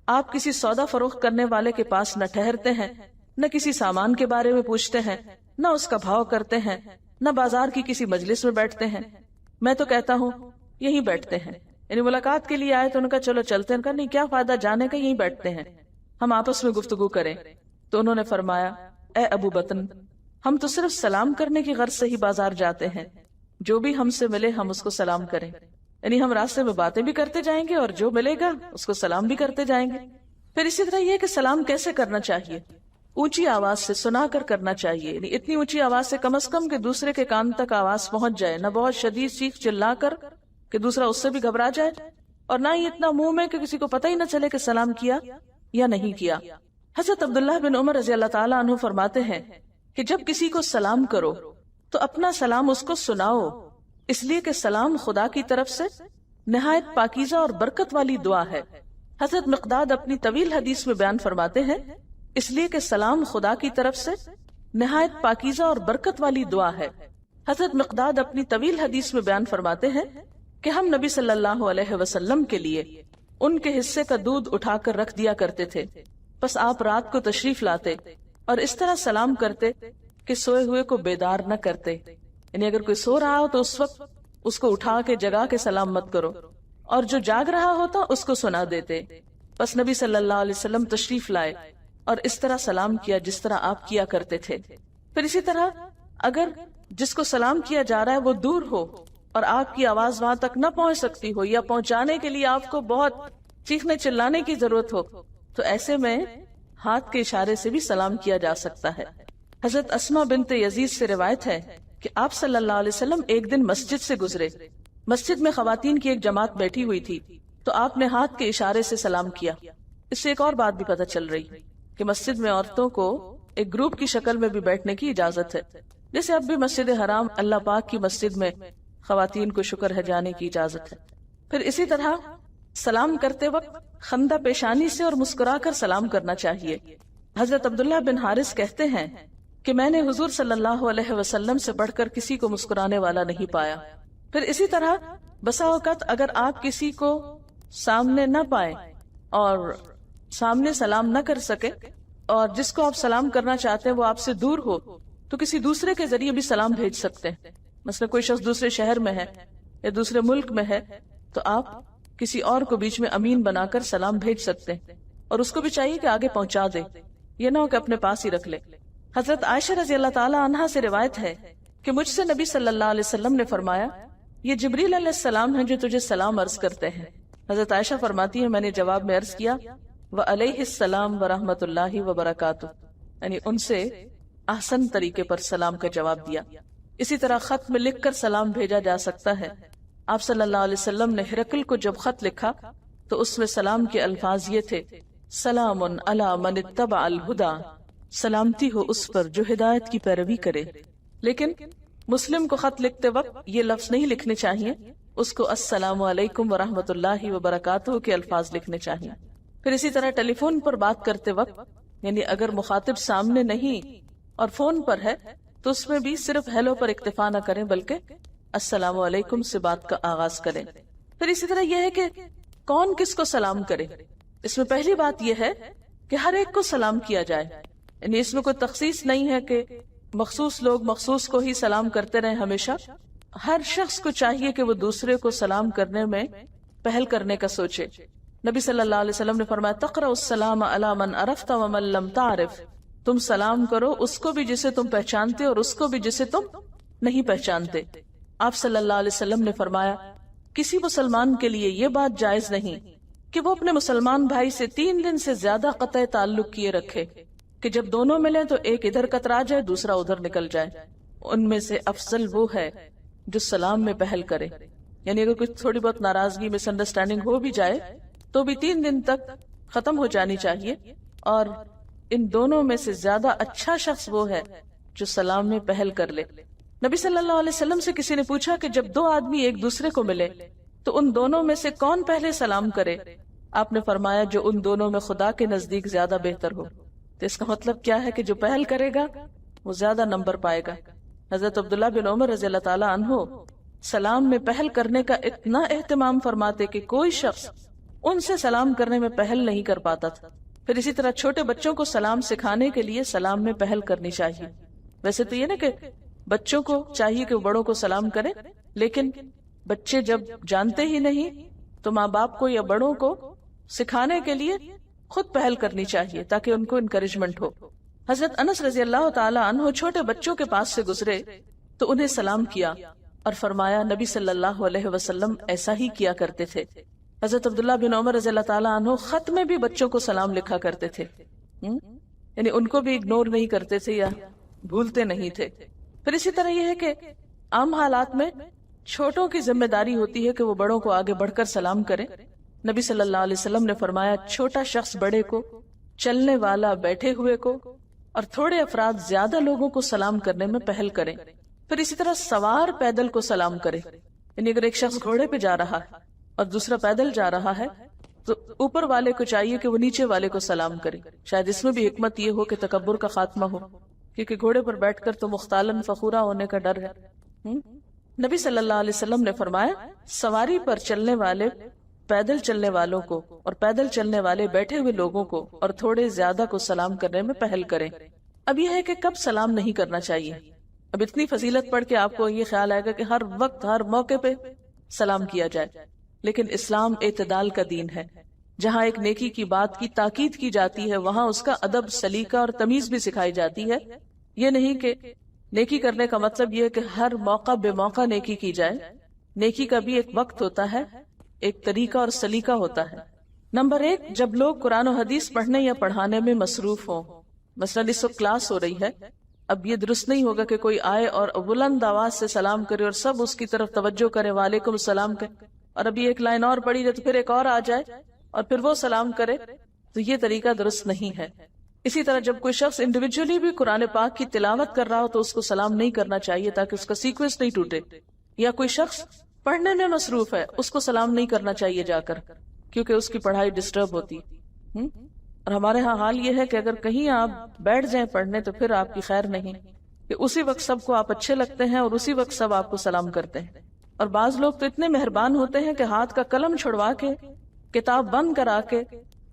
آپ کسی سودا فروخت کرنے والے کے پاس نہ ٹھہرتے ہیں، نہ کسی سامان کے بارے میں پوچھتے ہیں، نہ اس کا بھاؤ کرتے ہیں، نہ بازار کی کسی مجلس میں بیٹھتے ہیں. میں تو کہتا ہوں یہیں بیٹھتے ہیں. یعنی ملاقات کے لیے آئے تو ان کا چلو چلتے ہیں. نہیں، کیا فائدہ جانے کا، یہیں بیٹھتے ہیں، ہم آپس میں گفتگو کریں. تو انہوں نے فرمایا، اے ابو بطن، ہم تو صرف سلام کرنے کی غرض سے ہی بازار جاتے ہیں. جو بھی ہم سے ملے ہم اس کو سلام کریں. یعنی ہم راستے میں باتیں بھی کرتے جائیں گے اور جو ملے گا اس کو سلام بھی کرتے جائیں گے. پھر اسی طرح یہ کہ سلام کیسے کرنا چاہیے؟ اونچی آواز سے سنا کر کرنا چاہیے. یعنی اتنی اونچی آواز سے کم از کم کہ دوسرے کے کان تک آواز پہنچ جائے، نہ بہت شدید چیخ چلا کر کہ دوسرا اس سے بھی گھبرا جائے، اور نہ ہی اتنا منہ میں کہ کسی کو پتہ ہی نہ چلے کہ سلام کیا یا نہیں کیا. حضرت عبداللہ بن عمر رضی اللہ تعالیٰ عنہ فرماتے ہیں کہ جب کسی کو سلام کرو تو اپنا سلام اس کو سناؤ، اس لیے کہ سلام خدا کی طرف سے نہایت پاکیزہ اور برکت والی دعا ہے. حضرت مقداد اپنی طویل حدیث میں بیان فرماتے ہیں، اس لیے کہ سلام خدا کی طرف سے نہایت پاکیزہ اور برکت والی دعا ہے. حضرت مقداد اپنی طویل حدیث میں بیان فرماتے ہیں کہ ہم نبی صلی اللہ علیہ وسلم کے لیے ان کے حصے کا دودھ اٹھا کر رکھ دیا کرتے تھے، بس آپ رات کو تشریف لاتے اور اس طرح سلام کرتے کہ سوئے ہوئے کو بیدار نہ کرتے. یعنی اگر کوئی سو رہا ہو تو اس وقت اس کو اٹھا کے جگا کے سلام مت کرو، اور جو جاگ رہا ہوتا اس کو سنا دیتے. بس نبی صلی اللہ علیہ وسلم تشریف لائے اور اس طرح سلام کیا جس طرح آپ کیا کرتے تھے. پھر اسی طرح اگر جس کو سلام کیا جا رہا ہے وہ دور ہو اور آپ کی آواز وہاں تک نہ پہنچ سکتی ہو، یا پہنچانے کے لیے آپ کو بہت چیخنے چلانے کی ضرورت ہو، تو ایسے میں ہاتھ کے اشارے سے بھی سلام کیا جا سکتا ہے. حضرت اسما بنت یزید سے روایت ہے کہ آپ صلی اللہ علیہ وسلم ایک دن مسجد سے گزرے. مسجد میں خواتین کی ایک جماعت بیٹھی ہوئی تھی تو آپ نے ہاتھ کے اشارے سے سلام کیا. اس سے ایک اور بات بھی پتہ چل رہی کہ مسجد میں عورتوں کو ایک گروپ کی شکل میں بھی بیٹھنے کی اجازت ہے، جیسے اب بھی مسجد حرام اللہ پاک کی مسجد میں خواتین کو شکر ہے جانے کی اجازت ہے. پھر اسی طرح سلام کرتے وقت خندہ پیشانی سے اور مسکرا کر سلام کرنا چاہیے. حضرت عبداللہ بن حارث کہتے ہیں کہ میں نے حضور صلی اللہ علیہ وسلم سے بڑھ کر کسی کو مسکرانے والا نہیں پایا. پھر اسی طرح بسا اوقات اگر آپ کسی کو سامنے نہ پائیں اور سامنے سلام نہ کر سکے، اور جس کو آپ سلام کرنا چاہتے ہیں وہ آپ سے دور ہو، تو کسی دوسرے کے ذریعے بھی سلام بھیج سکتے ہیں. مثلا کوئی شخص دوسرے شہر میں ہے یا دوسرے ملک میں ہے تو آپ کسی اور کو بیچ میں امین بنا کر سلام بھیج سکتے ہیں، اور اس کو بھی چاہیے کہ آگے پہنچا دے، یہ نہ ہو کہ اپنے پاس ہی رکھ لے. حضرت عائشہ رضی اللہ تعالی عنہا سے روایت ہے کہ مجھ سے نبی صلی اللہ علیہ وسلم نے فرمایا، یہ جبریل علیہ السلام ہیں جو تجھے سلام عرض کرتے ہیں. حضرت عائشہ فرماتی ہے میں نے جواب میں عرض کیا وعلیہ السلام ورحمۃ اللہ وبرکاتہ، یعنی ان سے احسن طریقے پر سلام کا جواب دیا. اسی طرح خط میں لکھ کر سلام بھیجا جا سکتا ہے. آپ صلی اللہ علیہ وسلم نے ہرقل کو جب خط لکھا تو اس میں سلام کے الفاظ یہ تھے، سلام علی من اتبع الہدی، سلامتی ہو اس پر جو ہدایت کی پیروی کرے. لیکن مسلم کو خط لکھتے وقت یہ لفظ نہیں لکھنے چاہیے، اس کو السلام علیکم ورحمۃ اللہ وبرکاتہ کے الفاظ لکھنے چاہیے. پھر اسی طرح ٹیلی فون پر بات کرتے وقت، یعنی اگر مخاطب سامنے نہیں اور فون پر ہے تو اس میں بھی صرف ہیلو پر اکتفا نہ کریں بلکہ السلام علیکم سے بات کا آغاز کریں۔ پھر اسی طرح یہ ہے کہ کون کس کو سلام کرے۔ اس میں پہلی بات یہ ہے کہ ہر ایک کو سلام کیا جائے، یعنی اس میں کوئی تخصیص نہیں ہے کہ مخصوص لوگ مخصوص کو ہی سلام کرتے رہیں ہمیشہ۔ ہر شخص کو چاہیے کہ وہ دوسرے کو سلام کرنے میں پہل کرنے کا سوچے۔ نبی صلی اللہ علیہ وسلم نے فرمایا تقرأ السلام علی من عرفت ومن لم تعرف، تم سلام کرو اس کو بھی جسے تم پہچانتے اور اس کو بھی جسے تم نہیں پہچانتے۔ آپ صلی اللہ علیہ وسلم نے فرمایا کسی مسلمان کے لیے یہ بات جائز نہیں کہ وہ اپنے مسلمان بھائی سے 3 دن سے زیادہ قطع تعلق کیے رکھے کہ جب دونوں ملیں تو ایک ادھر کترا جائے دوسرا ادھر نکل جائے۔ ان میں سے افضل وہ ہے جو سلام میں پہل کرے، یعنی اگر کچھ تھوڑی بہت ناراضگی مس انڈرسٹینڈنگ ہو بھی جائے تو بھی 3 دن تک ختم ہو جانی چاہیے، اور ان دونوں میں سے زیادہ اچھا شخص وہ ہے جو سلام میں پہل کر لے۔ نبی صلی اللہ علیہ وسلم سے کسی نے پوچھا کہ جب 2 آدمی ایک دوسرے کو ملے تو ان دونوں میں سے کون پہلے سلام کرے؟ آپ نے فرمایا جو ان دونوں میں خدا کے نزدیک زیادہ بہتر ہو۔ تو اس کا مطلب کیا ہے کہ جو پہل کرے گا وہ زیادہ نمبر پائے گا۔ حضرت عبداللہ بن عمر رضی اللہ تعالیٰ عنہ سلام میں پہل کرنے کا اتنا اہتمام فرماتے کہ کوئی شخص ان سے سلام کرنے میں پہل نہیں کر پاتا تھا۔ پھر اسی طرح چھوٹے بچوں کو سلام سکھانے کے لیے سلام میں پہل کرنی چاہیے۔ ویسے تو یہ نا کہ بچوں کو چاہیے کہ وہ بڑوں کو سلام کریں، لیکن بچے جب جانتے ہی نہیں تو ماں باپ کو یا بڑوں کو سکھانے کے لیے خود پہل کرنی چاہیے تاکہ ان کو انکریجمنٹ ہو۔ حضرت انس رضی اللہ تعالی عنہ چھوٹے بچوں کے پاس سے گزرے تو انہیں سلام کیا اور فرمایا نبی صلی اللہ علیہ وسلم ایسا ہی کیا کرتے تھے۔ حضرت عبداللہ بن عمر رضی اللہ تعالی عنہ خط میں بھی بچوں کو سلام لکھا کرتے تھے، یعنی ان کو بھی اگنور نہیں کرتے تھے یا بھولتے نہیں تھے۔ پھر اسی طرح یہ ہے کہ عام حالات میں چھوٹوں کی ذمہ داری ہوتی ہے کہ وہ بڑوں کو آگے بڑھ کر سلام کریں۔ نبی صلی اللہ علیہ وسلم نے فرمایا چھوٹا شخص بڑے کو، چلنے والا بیٹھے ہوئے کو، اور تھوڑے افراد زیادہ لوگوں کو سلام کرنے میں پہل کریں۔ پھر اسی طرح سوار پیدل کو سلام کرے، یعنی اگر ایک شخص گھوڑے پہ جا رہا ہے اور دوسرا پیدل جا رہا ہے تو اوپر والے کو چاہیے کہ وہ نیچے والے کو سلام کرے۔ شاید اس میں بھی حکمت یہ ہو کہ تکبر کا خاتمہ ہو، کیونکہ گھوڑے پر بیٹھ کر تو مختالن فخورا ہونے کا ڈر ہے۔ نبی صلی اللہ علیہ وسلم نے فرمایا سواری پر چلنے والے پیدل چلنے والوں کو اور پیدل چلنے والے بیٹھے ہوئے لوگوں کو اور تھوڑے زیادہ کو سلام کرنے میں پہل کریں۔ اب یہ ہے کہ کب سلام نہیں کرنا چاہیے۔ اب اتنی فضیلت پڑھ کے آپ کو یہ خیال آئے گا کہ ہر وقت ہر موقع پہ سلام کیا جائے، لیکن اسلام اعتدال کا دین ہے۔ جہاں ایک نیکی کی بات کی تاکید کی جاتی ہے وہاں اس کا ادب، سلیقہ اور تمیز بھی سکھائی جاتی ہے۔ یہ نہیں کہ نیکی کرنے کا مطلب یہ ہے کہ ہر موقع بے موقع نیکی کی جائے۔ نیکی کا بھی ایک وقت ہوتا ہے، ایک طریقہ اور سلیقہ ہوتا ہے۔ نمبر 1، جب لوگ قرآن و حدیث پڑھنے یا پڑھانے میں مصروف ہوں، مثلا اس وقت کلاس ہو رہی ہے، اب یہ درست نہیں ہوگا کہ کوئی آئے اور بلند آواز سے سلام کرے اور سب اس کی طرف توجہ کرے، وعلیکم السلام کرے، اور ابھی ایک لائن اور پڑھی جائے تو پھر ایک اور آ جائے اور پھر وہ سلام کرے، تو یہ طریقہ درست نہیں ہے۔ اسی طرح جب کوئی شخص انڈیویجولی بھی قرآن پاک کی تلاوت کر رہا ہو تو اس کو سلام نہیں کرنا چاہیے تاکہ اس کا سیکوینس نہیں ٹوٹے، یا کوئی شخص پڑھنے میں مصروف ہے اس کو سلام نہیں کرنا چاہیے جا کر، کیونکہ اس کی پڑھائی ڈسٹرب ہوتی۔ اور ہمارے ہاں حال یہ ہے کہ اگر کہیں آپ بیٹھ جائیں پڑھنے تو پھر آپ کی خیر نہیں، کہ اسی وقت سب کو آپ اچھے لگتے ہیں اور اسی وقت سب آپ کو سلام کرتے ہیں۔ اور بعض لوگ تو اتنے مہربان ہوتے ہیں کہ ہاتھ کا قلم چھڑوا کے، کتاب بند کرا کے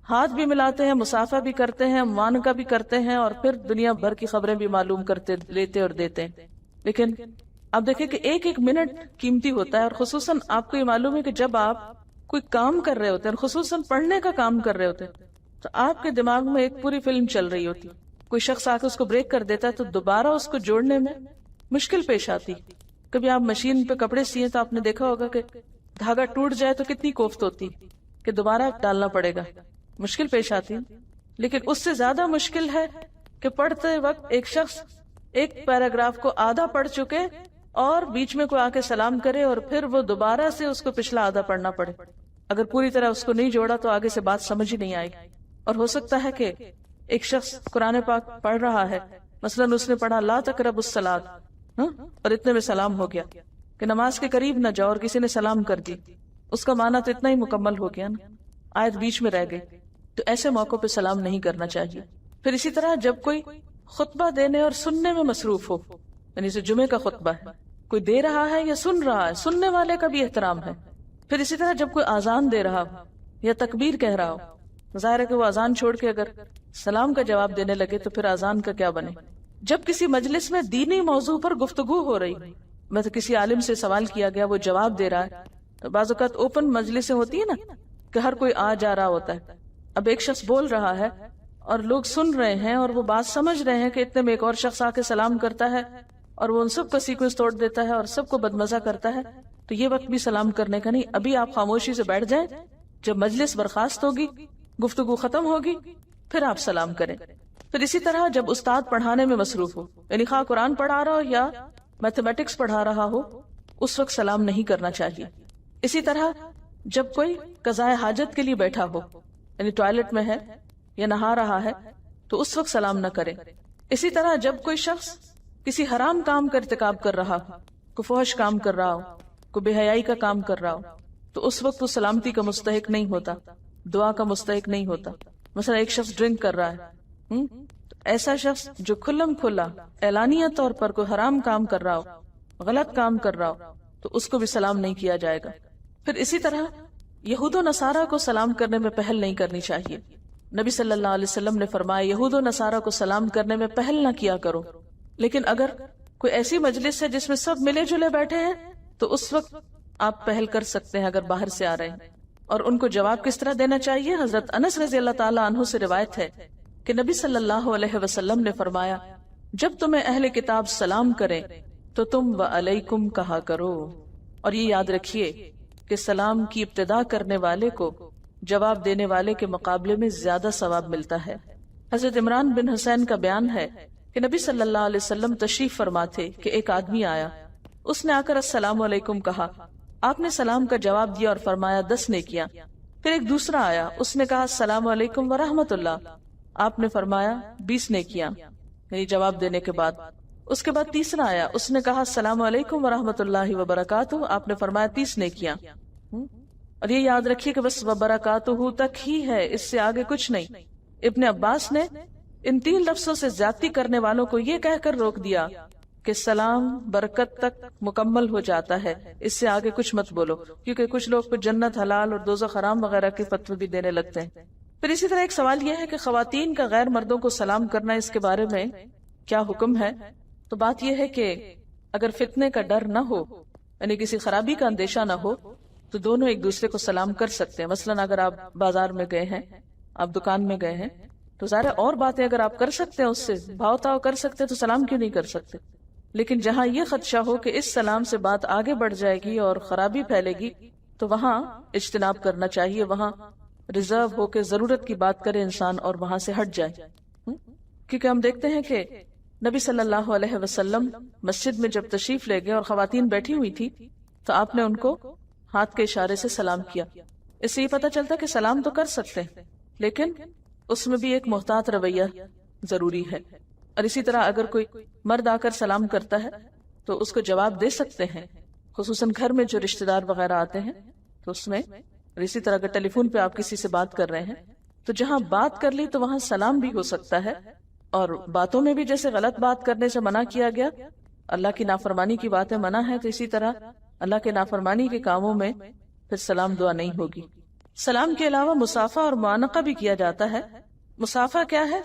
ہاتھ بھی ملاتے ہیں، مسافہ بھی کرتے ہیں، معانقہ بھی کرتے ہیں، اور پھر دنیا بھر کی خبریں بھی معلوم کرتے لیتے اور دیتے ہیں۔ لیکن آپ دیکھیں کہ ایک ایک منٹ قیمتی ہوتا ہے، اور خصوصاً آپ کو یہ معلوم ہے کہ جب آپ کوئی کام کر رہے ہوتے ہیں، خصوصاً پڑھنے کا کام کر رہے ہوتے ہیں، تو آپ کے دماغ میں ایک پوری فلم چل رہی ہوتی، کوئی شخص آ کے اس کو بریک کر دیتا ہے تو دوبارہ اس کو جوڑنے میں مشکل پیش آتی۔ کبھی آپ مشین پہ کپڑے سیے تو آپ نے دیکھا ہوگا کہ دھاگا ٹوٹ جائے تو کتنی کوفت ہوتی کہ دوبارہ ڈالنا پڑے گا، مشکل پیش آتی۔ لیکن اس سے زیادہ مشکل ہے کہ پڑھتے وقت ایک شخص ایک پیراگراف کو آدھا پڑھ چکے اور بیچ میں کوئی آ کے سلام کرے اور پھر وہ دوبارہ سے اس کو پچھلا آدھا پڑھنا پڑے۔ اگر پوری طرح اس کو نہیں جوڑا تو آگے سے بات سمجھ ہی نہیں آئے گی۔ اور ہو سکتا ہے کہ ایک شخص قرآن پاک پڑھ رہا ہے، مثلا اس نے پڑھا لا تقربوا الصلاۃ، اور اتنے میں سلام ہو گیا کہ نماز کے قریب نہ جاؤ، اور کسی نے سلام کر دی، اس کا معنی تو اتنا ہی مکمل ہو گیا نا، آیت بیچ میں رہ گئی۔ تو ایسے موقع پہ سلام نہیں کرنا چاہیے. پھر اسی طرح جب کوئی خطبہ دینے اور سننے میں مصروف ہو، یعنی جیسے جمعے کا خطبہ ہے، کوئی دے رہا ہے یا سن رہا ہے، سننے والے کا بھی احترام ہے. پھر اسی طرح جب کوئی اذان دے رہا ہو یا تکبیر کہہ رہا ہو، ظاہر ہے کہ وہ اذان چھوڑ کے اگر سلام کا جواب دینے لگے تو پھر اذان کا کیا بنے. جب کسی مجلس میں دینی موضوع پر گفتگو ہو رہی، مطلب کسی عالم سے سوال کیا گیا، وہ جواب دے رہا ہے، تو بعض اوقات اوپن مجلسیں ہوتی ہیں نا کہ ہر کوئی آ جا رہا ہوتا ہے. اب ایک شخص بول رہا ہے اور لوگ سن رہے ہیں اور وہ بات سمجھ رہے ہیں کہ اتنے میں ایک اور شخص آ کے سلام کرتا ہے اور وہ ان سب کا سیکوینس توڑ دیتا ہے اور سب کو بدمزہ کرتا ہے، تو یہ وقت بھی سلام کرنے کا نہیں. ابھی آپ خاموشی سے بیٹھ جائیں، جب مجلس برخاست ہوگی، گفتگو ختم ہوگی، پھر آپ سلام کریں. پھر اسی طرح جب استاد پڑھانے میں مصروف ہو، یعنی خواہ قرآن پڑھا رہا ہو یا میتھمیٹکس پڑھا رہا ہو، اس وقت سلام نہیں کرنا چاہیے. اسی طرح جب کوئی قضاء حاجت کے لیے بیٹھا ہو، یعنی ٹوائلٹ میں ہے یا نہا رہا ہے، تو اس وقت سلام نہ کرے. اسی طرح جب کوئی شخص کسی حرام کام کا ارتکاب کر رہا ہو، کوئی فحش کام کر رہا ہو، کوئی بے حیائی کا کام کر رہا ہو، تو اس وقت وہ سلامتی کا مستحق نہیں ہوتا، دعا کا مستحق نہیں ہوتا. مثلا ایک شخص ڈرنک کر رہا ہے، ایسا شخص جو کھلم کھلا اعلانیہ طور پر کوئی حرام کام کر رہا ہو، غلط کام کر رہا ہو، تو اس کو بھی سلام نہیں کیا جائے گا. پھر اسی طرح یہود و نصارہ کو سلام کرنے میں پہل نہیں کرنی چاہیے. نبی صلی اللہ علیہ وسلم نے فرمایا یہود و نصارہ کو سلام کرنے میں پہل نہ کیا کرو. لیکن اگر کوئی ایسی مجلس ہے جس میں سب ملے جلے بیٹھے ہیں تو اس وقت آپ پہل کر سکتے ہیں اگر باہر سے آ رہے ہیں. اور ان کو جواب کس طرح دینا چاہیے؟ حضرت انس رضی اللہ تعالیٰ عنہ سے روایت ہے کہ نبی صلی اللہ علیہ وسلم نے فرمایا جب تمہیں اہل کتاب سلام کریں تو تم وعلیکم کہا کرو. اور یہ یاد رکھیے کہ سلام کی ابتدا کرنے والے کو جواب دینے والے کے مقابلے میں زیادہ ثواب ملتا ہے. حضرت عمران بن حسین کا بیان ہے کہ نبی صلی اللہ علیہ وسلم تشریف فرما تھے کہ ایک آدمی آیا، اس نے آ کر السلام علیکم کہا، آپ نے سلام کا جواب دیا اور فرمایا 10 نیکیاں. پھر ایک دوسرا آیا، اس نے کہا السلام علیکم ورحمۃ اللہ، آپ نے فرمایا 20 نیکیاں، یعنی جواب دینے کے بعد. اس کے بعد تیسرا آیا، اس نے کہا السلام علیکم ورحمۃ اللہ وبرکاتہ، آپ نے فرمایا 30 نیکیاں. اور یہ یاد رکھیے کہ بس وبرکاتہ تک ہی ہے، اس سے آگے کچھ نہیں. ابن عباس نے ان 3 لفظوں سے زیادتی کرنے والوں کو یہ کہہ کر روک دیا کہ سلام برکت تک مکمل ہو جاتا ہے، اس سے آگے کچھ مت بولو، کیونکہ کچھ لوگ پھر جنت حلال اور دوزخ حرام وغیرہ کے فتوے بھی دینے لگتے ہیں. پھر اسی طرح ایک سوال یہ ہے کہ خواتین کا غیر مردوں کو سلام کرنا، اس کے بارے میں کیا حکم ہے؟ تو بات یہ ہے کہ اگر فتنے کا ڈر نہ ہو، یعنی کسی خرابی کا اندیشہ نہ ہو، تو دونوں ایک دوسرے کو سلام کر سکتے ہیں. مثلا اگر آپ بازار میں گئے ہیں، آپ دکان میں گئے ہیں، تو ظاہر اور باتیں اگر آپ کر سکتے ہیں، اس سے بھاؤ تاؤ کر سکتے ہیں، تو سلام کیوں نہیں کر سکتے؟ لیکن جہاں یہ خدشہ ہو کہ اس سلام سے بات آگے بڑھ جائے گی اور خرابی پھیلے گی، تو وہاں اجتناب کرنا چاہیے، وہاں ریزرو ہو کے ضرورت کی بات کرے انسان اور وہاں سے ہٹ جائے. کیونکہ ہم دیکھتے ہیں کہ نبی صلی اللہ علیہ وسلم مسجد میں جب تشریف لے گئے اور خواتین بیٹھی ہوئی تھی تو آپ نے ان کو ہاتھ کے اشارے سے سلام کیا. اس سے یہ پتہ چلتا کہ سلام تو کر سکتے ہیں، لیکن اس میں بھی ایک محتاط رویہ ضروری ہے. اور اسی طرح اگر کوئی مرد آ کر سلام کرتا ہے تو اس کو جواب دے سکتے ہیں، خصوصاً گھر میں جو رشتہ دار وغیرہ آتے ہیں تو اس میں. اور اسی طرح اگر ٹیلی فون پہ آپ کسی سے بات کر رہے ہیں تو جہاں بات کر لی تو وہاں سلام بھی ہو سکتا ہے. اور باتوں میں بھی جیسے غلط بات کرنے سے منع کیا گیا، اللہ کی نافرمانی کی باتیں منع ہے، تو اسی طرح اللہ کے نافرمانی کے کاموں میں پھر سلام دعا نہیں ہوگی. سلام کے علاوہ مصافحہ اور معانقہ بھی کیا جاتا ہے. مصافحہ کیا ہے؟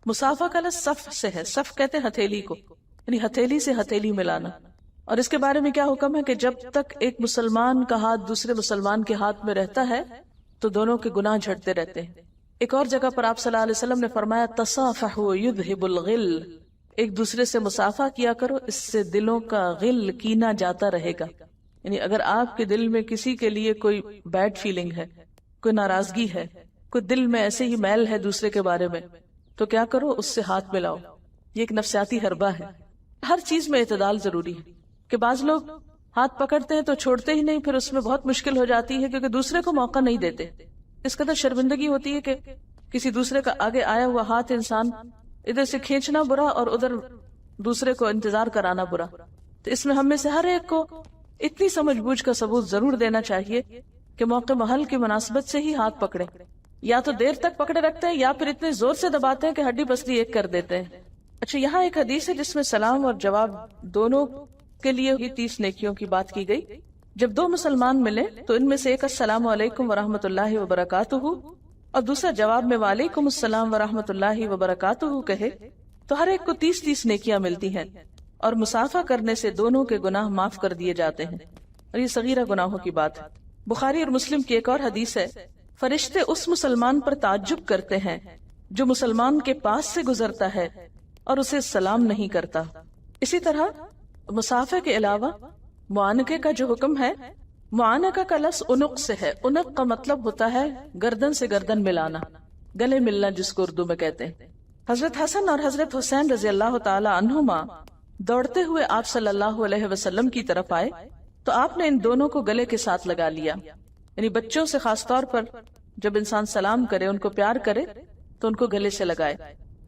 مصافحہ کا لفظ صف سے ہے، صف کہتے ہیں ہتھیلی کو، یعنی ہتھیلی سے ہتھیلی ملانا. اور اس کے بارے میں کیا حکم ہے کہ جب تک ایک مسلمان کا ہاتھ دوسرے مسلمان کے ہاتھ میں رہتا ہے تو دونوں کے گناہ جھڑتے رہتے ہیں. ایک اور جگہ پر آپ صلی اللہ علیہ وسلم نے فرمایا تصافحوا یذھب الغل، ایک دوسرے سے مصافحہ کیا کرو، اس سے دلوں کا غل کینہ جاتا رہے گا. یعنی اگر آپ کے دل میں کسی کے لیے کوئی بیڈ فیلنگ ہے، کوئی ناراضگی ہے، کوئی دل میں ایسے ہی میل ہے دوسرے کے بارے میں، تو کیا کرو، اس سے ہاتھ ملاؤ. یہ ایک نفسیاتی حربہ ہے. ہر چیز میں اعتدال ضروری ہے کہ بعض لوگ ہاتھ پکڑتے ہیں تو چھوڑتے ہی نہیں، پھر اس میں بہت مشکل ہو جاتی ہے کیونکہ دوسرے کو موقع نہیں دیتے. اس قدر شرمندگی ہوتی ہے کہ کسی دوسرے کا آگے آیا ہوا ہاتھ انسان ادھر سے کھینچنا برا اور ادھر دوسرے کو انتظار کرانا برا. تو اس میں ہم میں سے ہر ایک کو اتنی سمجھ بوجھ کا ثبوت ضرور دینا چاہیے کہ موقع محل کی مناسبت سے ہی ہاتھ پکڑے. یا تو دیر تک پکڑے رکھتے ہیں یا پھر اتنے زور سے دباتے ہیں کہ ہڈی پسلی ایک کر دیتے ہیں۔ اچھا، یہاں ایک حدیث ہے جس میں سلام اور جواب دونوں کے لیے ہی 30 نیکیوں کی بات کی گئی۔ جب دو مسلمان ملے تو ان میں سے ایک السلام علیکم ورحمۃ اللہ وبرکاتہ اور دوسرا جواب میں وعلیکم السلام ورحمۃ اللہ وبرکاتہ کہے تو ہر ایک کو 30 نیکیاں ملتی ہیں، اور مصافحہ کرنے سے دونوں کے گناہ معاف کر دیے جاتے ہیں، اور یہ صغیرہ گناہوں کی بات ہے۔ بخاری اور مسلم کی ایک اور حدیث ہے، فرشتے اس مسلمان پر تعجب کرتے ہیں جو مسلمان کے پاس سے گزرتا ہے اور اسے سلام نہیں کرتا۔ اسی طرح مصافحہ کے علاوہ معانقے کا جو حکم ہے، معانقہ کا لفظ عنق سے ہے۔ عنق کا مطلب ہوتا ہے گردن سے گردن ملانا، گلے ملنا جس کو اردو میں کہتے ہیں۔ حضرت حسن اور حضرت حسین رضی اللہ تعالی عنہما دوڑتے ہوئے آپ صلی اللہ علیہ وسلم کی طرف آئے تو آپ نے ان دونوں کو گلے کے ساتھ لگا لیا، یعنی بچوں سے خاص طور پر جب انسان سلام کرے، ان کو پیار کرے تو ان کو گلے سے لگائے،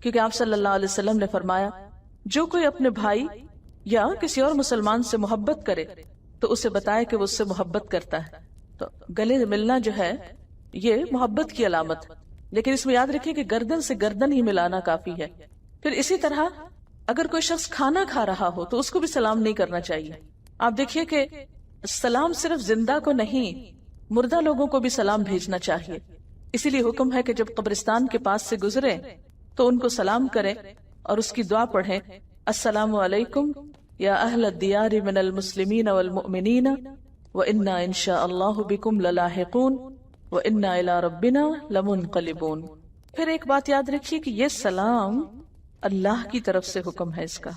کیونکہ آپ صلی اللہ علیہ وسلم نے فرمایا جو کوئی اپنے بھائی یا کسی اور مسلمان سے محبت کرے تو اسے بتائے کہ وہ اس سے محبت کرتا ہے۔ تو گلے ملنا جو ہے یہ محبت کی علامت ہے، لیکن اس میں یاد رکھیے کہ گردن سے گردن ہی ملانا کافی ہے۔ پھر اسی طرح اگر کوئی شخص کھانا کھا رہا ہو تو اس کو بھی سلام نہیں کرنا چاہیے۔ آپ دیکھیے کہ سلام صرف زندہ کو نہیں، مردہ لوگوں کو بھی سلام بھیجنا چاہیے۔ اسی لیے حکم ہے کہ جب قبرستان کے پاس سے گزرے تو ان کو سلام کریں اور اس کی دعا پڑھیں، السلام علیکم یا اہل الدیار من المسلمین والمؤمنین وإنا ان شاء اللہ بکم للاحقون وإنا الی ربنا لمنقلبون۔ پھر ایک بات یاد رکھیے کہ یہ سلام اللہ کی طرف سے حکم ہے، اس کا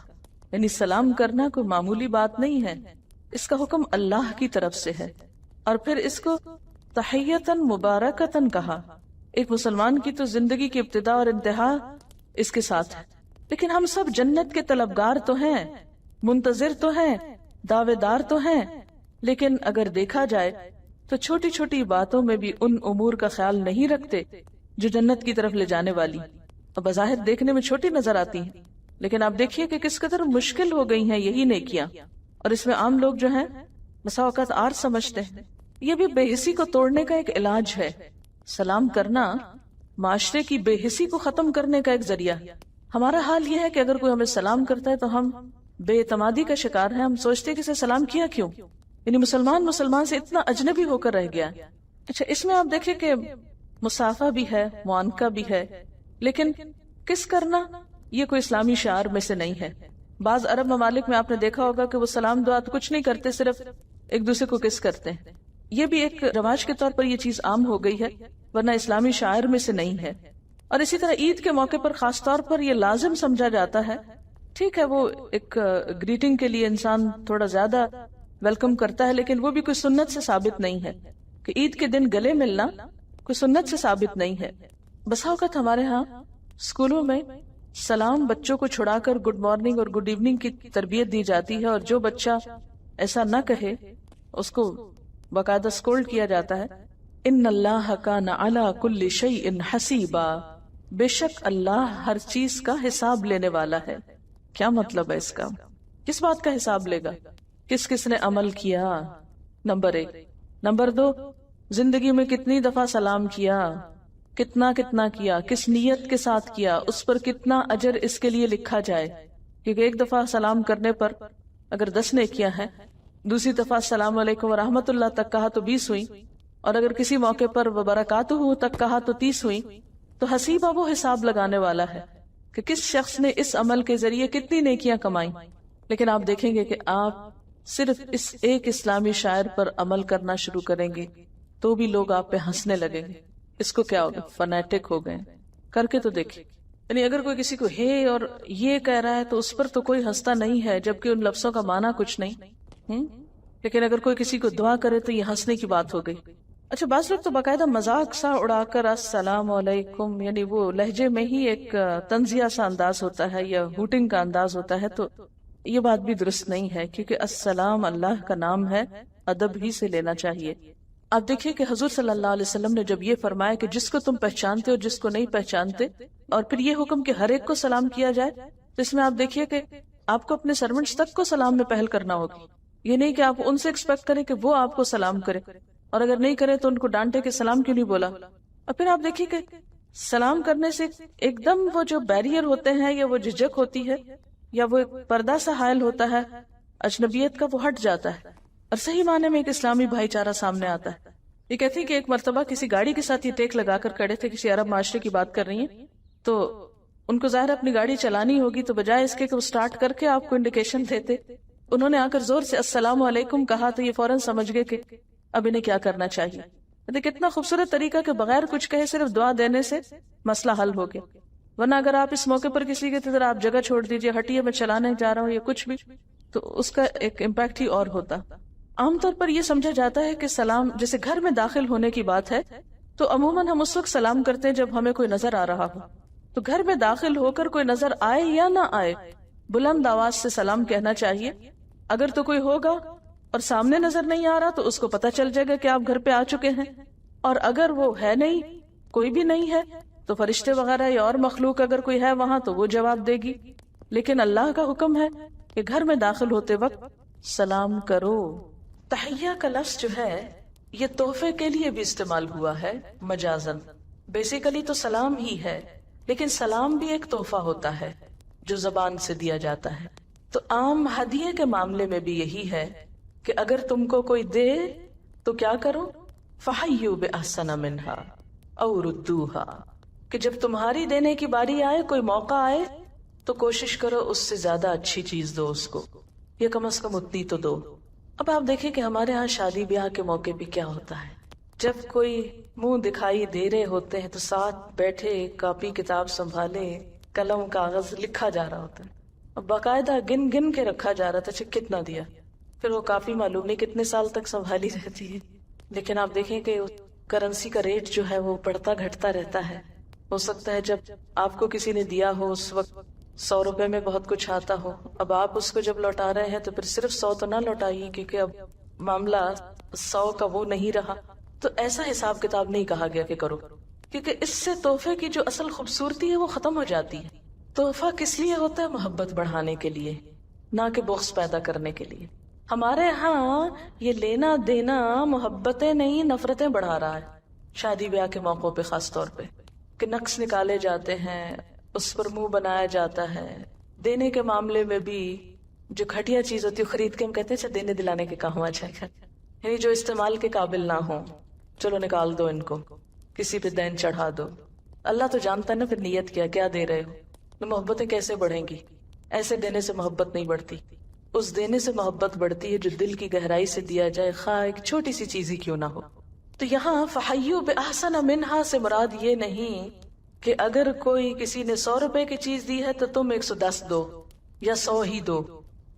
یعنی سلام کرنا کوئی معمولی بات نہیں ہے، اس کا حکم اللہ کی طرف سے ہے۔ اور پھر اس کو تحیتاً مبارکتاً کہا۔ ایک مسلمان کی تو زندگی کی ابتدا اور انتہا اس کے ساتھ ہے، لیکن ہم سب جنت کے طلبگار تو ہیں، منتظر تو ہیں، دعوے دار تو ہیں، لیکن اگر دیکھا جائے تو چھوٹی چھوٹی باتوں میں بھی ان امور کا خیال نہیں رکھتے جو جنت کی طرف لے جانے والی، اور بظاہر دیکھنے میں چھوٹی نظر آتی ہیں، لیکن آپ دیکھیے کہ کس قدر مشکل ہو گئی ہیں یہی نیکیاں، اور اس میں عام لوگ جو ہیں بسا اوقات آر سمجھتے ہیں۔ یہ بھی بے حسی کو توڑنے کا ایک علاج ہے۔ سلام کرنا معاشرے کی بے حسی کو ختم کرنے کا ایک ذریعہ۔ ہمارا حال یہ ہے کہ اگر کوئی ہمیں سلام کرتا ہے تو ہم بے اعتمادی کا شکار ہیں، ہم سوچتے ہیں کہ اسے سلام کیا کیوں، یعنی مسلمان سے اتنا اجنبی ہو کر رہ گیا۔ اچھا، اس میں آپ دیکھیں کہ مصافحہ بھی ہے، معانقہ بھی ہے، لیکن کس کرنا یہ کوئی اسلامی شعار میں سے نہیں ہے۔ بعض عرب ممالک میں آپ نے دیکھا ہوگا کہ وہ سلام دعا تو کچھ نہیں کرتے، صرف ایک دوسرے کو کس کرتے ہیں۔ یہ بھی ایک رواج کے طور پر یہ چیز عام ہو گئی ہے، ورنہ اسلامی شاعر میں سے نہیں ہے۔ اور اسی طرح عید کے موقع پر خاص طور پر یہ لازم سمجھا جاتا ہے۔ ٹھیک ہے، وہ ایک گریٹنگ کے لیے انسان تھوڑا زیادہ ویلکم کرتا ہے، لیکن وہ بھی کوئی سنت سے ثابت نہیں ہے کہ عید کے دن گلے ملنا کوئی سنت سے ثابت نہیں ہے۔ بسا اوقات ہمارے ہاں اسکولوں میں سلام بچوں کو چھڑا کر گڈ مارننگ اور گڈ ایوننگ کی تربیت دی جاتی ہے، اور جو بچہ ایسا نہ کہے اس کو باقاعدہ اسکولڈ کیا جاتا ہے۔ ان اللہ کان علی کل شیء حسیبا، بے شک اللہ ہر چیز کا حساب لینے والا ہے۔ کیا مطلب ہے اس کا؟ کس بات کا حساب لے گا؟ کس کس نے عمل کیا، نمبر 1۔ نمبر 2، زندگی میں کتنی دفعہ سلام کیا، کتنا کیا، کس نیت کے ساتھ کیا، اس پر کتنا اجر اس کے لیے لکھا جائے، کیونکہ ایک دفعہ سلام کرنے پر اگر 10 نیکیاں ہیں، دوسری دفعہ السلام علیکم ورحمۃ اللہ تک کہا تو 20 ہوئی، اور اگر کسی موقع پر وبرکاتہ تک کہا تو 30 ہوئی۔ تو حسیبہ وہ حساب لگانے والا ہے کہ کس شخص نے اس عمل کے ذریعے کتنی نیکیاں کمائیں۔ لیکن آپ دیکھیں گے کہ آپ صرف اس ایک اسلامی شاعر پر عمل کرنا شروع کریں گے تو بھی لوگ آپ پہ ہنسنے لگیں گے۔ اس کو کیا ہوگا؟ فنیٹک ہو گئے۔ کر کے تو دیکھیں، یعنی اگر کوئی کسی کو ہے اور یہ کہہ رہا ہے تو اس پر تو کوئی ہنستا نہیں ہے، جبکہ ان لفظوں کا معنی کچھ نہیں۔ لیکن اگر کوئی کسی کو دعا کرے تو یہ ہنسنے کی بات ہو گئی۔ اچھا، بعض لوگ تو باقاعدہ مذاق سا اڑا کر السلام علیکم، یعنی وہ لہجے میں ہی ایک طنزیہ سا انداز ہوتا ہے یا ہوٹنگ کا انداز ہوتا ہے، تو یہ بات بھی درست نہیں ہے، کیونکہ السلام اللہ کا نام ہے، ادب ہی سے لینا چاہیے۔ آپ دیکھیے کہ حضور صلی اللہ علیہ وسلم نے جب یہ فرمایا کہ جس کو تم پہچانتے ہو جس کو نہیں پہچانتے، اور پھر یہ حکم کہ ہر ایک کو سلام کیا جائے، تو اس میں آپ دیکھیے کہ آپ کو اپنے سرونٹس تک کو سلام میں پہل کرنا ہوگی۔ یہ نہیں کہ آپ ان سے ایکسپیکٹ کریں کہ وہ آپ کو سلام کرے، اور اگر نہیں کرے تو ان کو ڈانٹے کہ سلام کیوں نہیں بولا۔ اور پھر آپ دیکھیے کہ سلام کرنے سے ایک دم وہ جو بیریئر ہوتے ہیں یا وہ جھجک ہوتی ہے یا وہ ایک پردہ سا حائل ہوتا ہے اجنبیت کا، وہ ہٹ جاتا ہے اور صحیح معنی میں ایک اسلامی بھائی چارہ سامنے آتا ہے۔ یہ کہتی ہیں کہ ایک مرتبہ کسی گاڑی کے ساتھ یہ ٹیک لگا کر کھڑے تھے، کسی عرب معاشرے کی بات کر رہی ہیں، تو ان کو ظاہر اپنی گاڑی چلانی ہوگی، تو بجائے اس کے کہ وہ سٹارٹ کر کے آپ کو انڈیکیشن دیتے، انہوں نے آ کر زور سے السلام علیکم کہا، تو یہ فوراً سمجھ گئے کہ اب انہیں کیا کرنا چاہیے۔ دیکھ کتنا خوبصورت طریقہ کہ بغیر کچھ کہے صرف دعا دینے سے مسئلہ حل ہو گیا۔ ورنہ اگر آپ اس موقع پر کسی کے طرح آپ جگہ چھوڑ دیجئے، ہٹیے میں چلانے جا رہا ہوں یا کچھ بھی، تو اس کا ایک امپیکٹ ہی اور ہوتا۔ عام طور پر یہ سمجھا جاتا ہے کہ سلام جیسے گھر میں داخل ہونے کی بات ہے تو عموماً ہم اس وقت سلام کرتے ہیں جب ہمیں کوئی نظر آ رہا ہو۔ تو گھر میں داخل ہو کر کوئی نظر آئے یا نہ آئے، بلند آواز سے سلام کہنا چاہیے۔ اگر تو کوئی ہوگا اور سامنے نظر نہیں آ رہا تو اس کو پتہ چل جائے گا کہ آپ گھر پہ آ چکے ہیں، اور اگر وہ ہے نہیں، کوئی بھی نہیں ہے، تو فرشتے وغیرہ یا اور مخلوق اگر کوئی ہے وہاں تو وہ جواب دے گی۔ لیکن اللہ کا حکم ہے کہ گھر میں داخل ہوتے وقت سلام کرو۔ تحیہ کا لفظ جو ہے یہ تحفے کے لیے بھی استعمال ہوا ہے مجازن، بیسیکلی تو سلام ہی ہے، لیکن سلام بھی ایک تحفہ ہوتا ہے جو زبان سے دیا جاتا ہے۔ تو عام ہدیے کے معاملے میں بھی یہی ہے کہ اگر تم کو کوئی دے تو کیا کرو، فَحَيُّوا بِأَحْسَنَ مِنْهَا أَوْ رُدُّوهَا، کہ جب تمہاری دینے کی باری آئے، کوئی موقع آئے، تو کوشش کرو اس سے زیادہ اچھی چیز دو اس کو، یا کم از کم اتنی تو دو۔ اب آپ دیکھیں کہ ہمارے ہاں شادی بیاہ کے موقع پہ کیا ہوتا ہے، جب کوئی منہ دکھائی دے رہے ہوتے ہیں تو ساتھ بیٹھے کاپی کتاب سنبھالے، قلم کاغذ لکھا جا رہا ہوتا ہے، اور باقاعدہ گن گن کے رکھا جا رہا تھا کتنا دیا، پھر وہ کافی معلوم نہیں کتنے سال تک سنبھالی رہتی ہے۔ لیکن آپ دیکھیں کہ کرنسی کا ریٹ جو ہے وہ بڑھتا گھٹتا رہتا ہے۔ ہو سکتا ہے جب آپ کو کسی نے دیا ہو اس وقت 100 روپے میں بہت کچھ آتا ہو، اب آپ اس کو جب لوٹا رہے ہیں تو پھر صرف 100 تو نہ لوٹائیے، کیونکہ اب معاملہ 100 کا وہ نہیں رہا۔ تو ایسا حساب کتاب نہیں کہا گیا کہ کرو، کیونکہ اس سے تحفے کی جو اصل خوبصورتی ہے وہ ختم ہو جاتی ہے۔ تحفہ کس لیے ہوتا ہے؟ محبت بڑھانے کے لیے، نہ کہ بغض پیدا کرنے کے لیے۔ ہمارے ہاں یہ لینا دینا محبتیں نہیں نفرتیں بڑھا رہا ہے، شادی بیاہ کے موقعوں پہ خاص طور پہ، کہ نقص نکالے جاتے ہیں، اس پر منہ بنایا جاتا ہے۔ دینے کے معاملے میں بھی جو گھٹیا چیز ہوتی ہے خرید کے ہم کہتے ہیں اچھا دینے دلانے کے کام آ جائے گا، یعنی جو استعمال کے قابل نہ ہو، چلو نکال دو ان کو، کسی پہ دین چڑھا دو۔ اللہ تو جانتا ہے نا پھر نیت کیا دے رہے ہو، تو محبتیں کیسے بڑھیں گی؟ ایسے دینے سے محبت نہیں بڑھتی، اس دینے سے محبت بڑھتی ہے جو دل کی گہرائی سے دیا جائے، خواہ ایک چھوٹی سی چیز ہی کیوں نہ ہو۔ تو یہاں فَحَيُّوا بِأَحْسَنَ مِنْهَا سے مراد یہ نہیں کہ اگر کوئی کسی نے 100 روپے کی چیز دی ہے تو تم 110 دو یا 100 ہی دو۔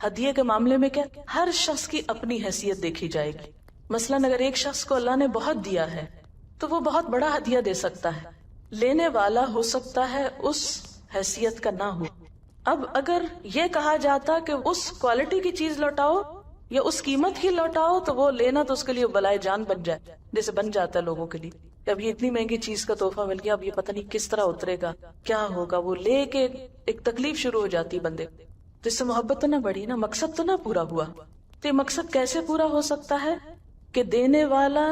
ہدیے کے معاملے میں کیا ہر شخص کی اپنی حیثیت دیکھی جائے گی۔ مثلاً اگر ایک شخص کو اللہ نے بہت دیا ہے تو وہ بہت بڑا ہدیہ دے سکتا ہے، لینے والا ہو سکتا ہے اس حیثیت کا نہ ہو۔ اب اگر یہ کہا جاتا کہ اس کوالٹی کی چیز لوٹاؤ یا اس قیمت کی لوٹاؤ تو وہ لینا تو اس کے لیے بلائے جان بن جائے، جیسے بن جاتا ہے لوگوں کے لیے کہ اب یہ اتنی مہنگی چیز کا تحفہ مل گیا، اب یہ پتہ نہیں کس طرح اترے گا، کیا ہوگا، وہ لے کے ایک تکلیف شروع ہو جاتی بندے، تو اس سے محبت تو نہ بڑھی نا، مقصد تو نہ پورا ہوا۔ تو یہ مقصد کیسے پورا ہو سکتا ہے کہ دینے والا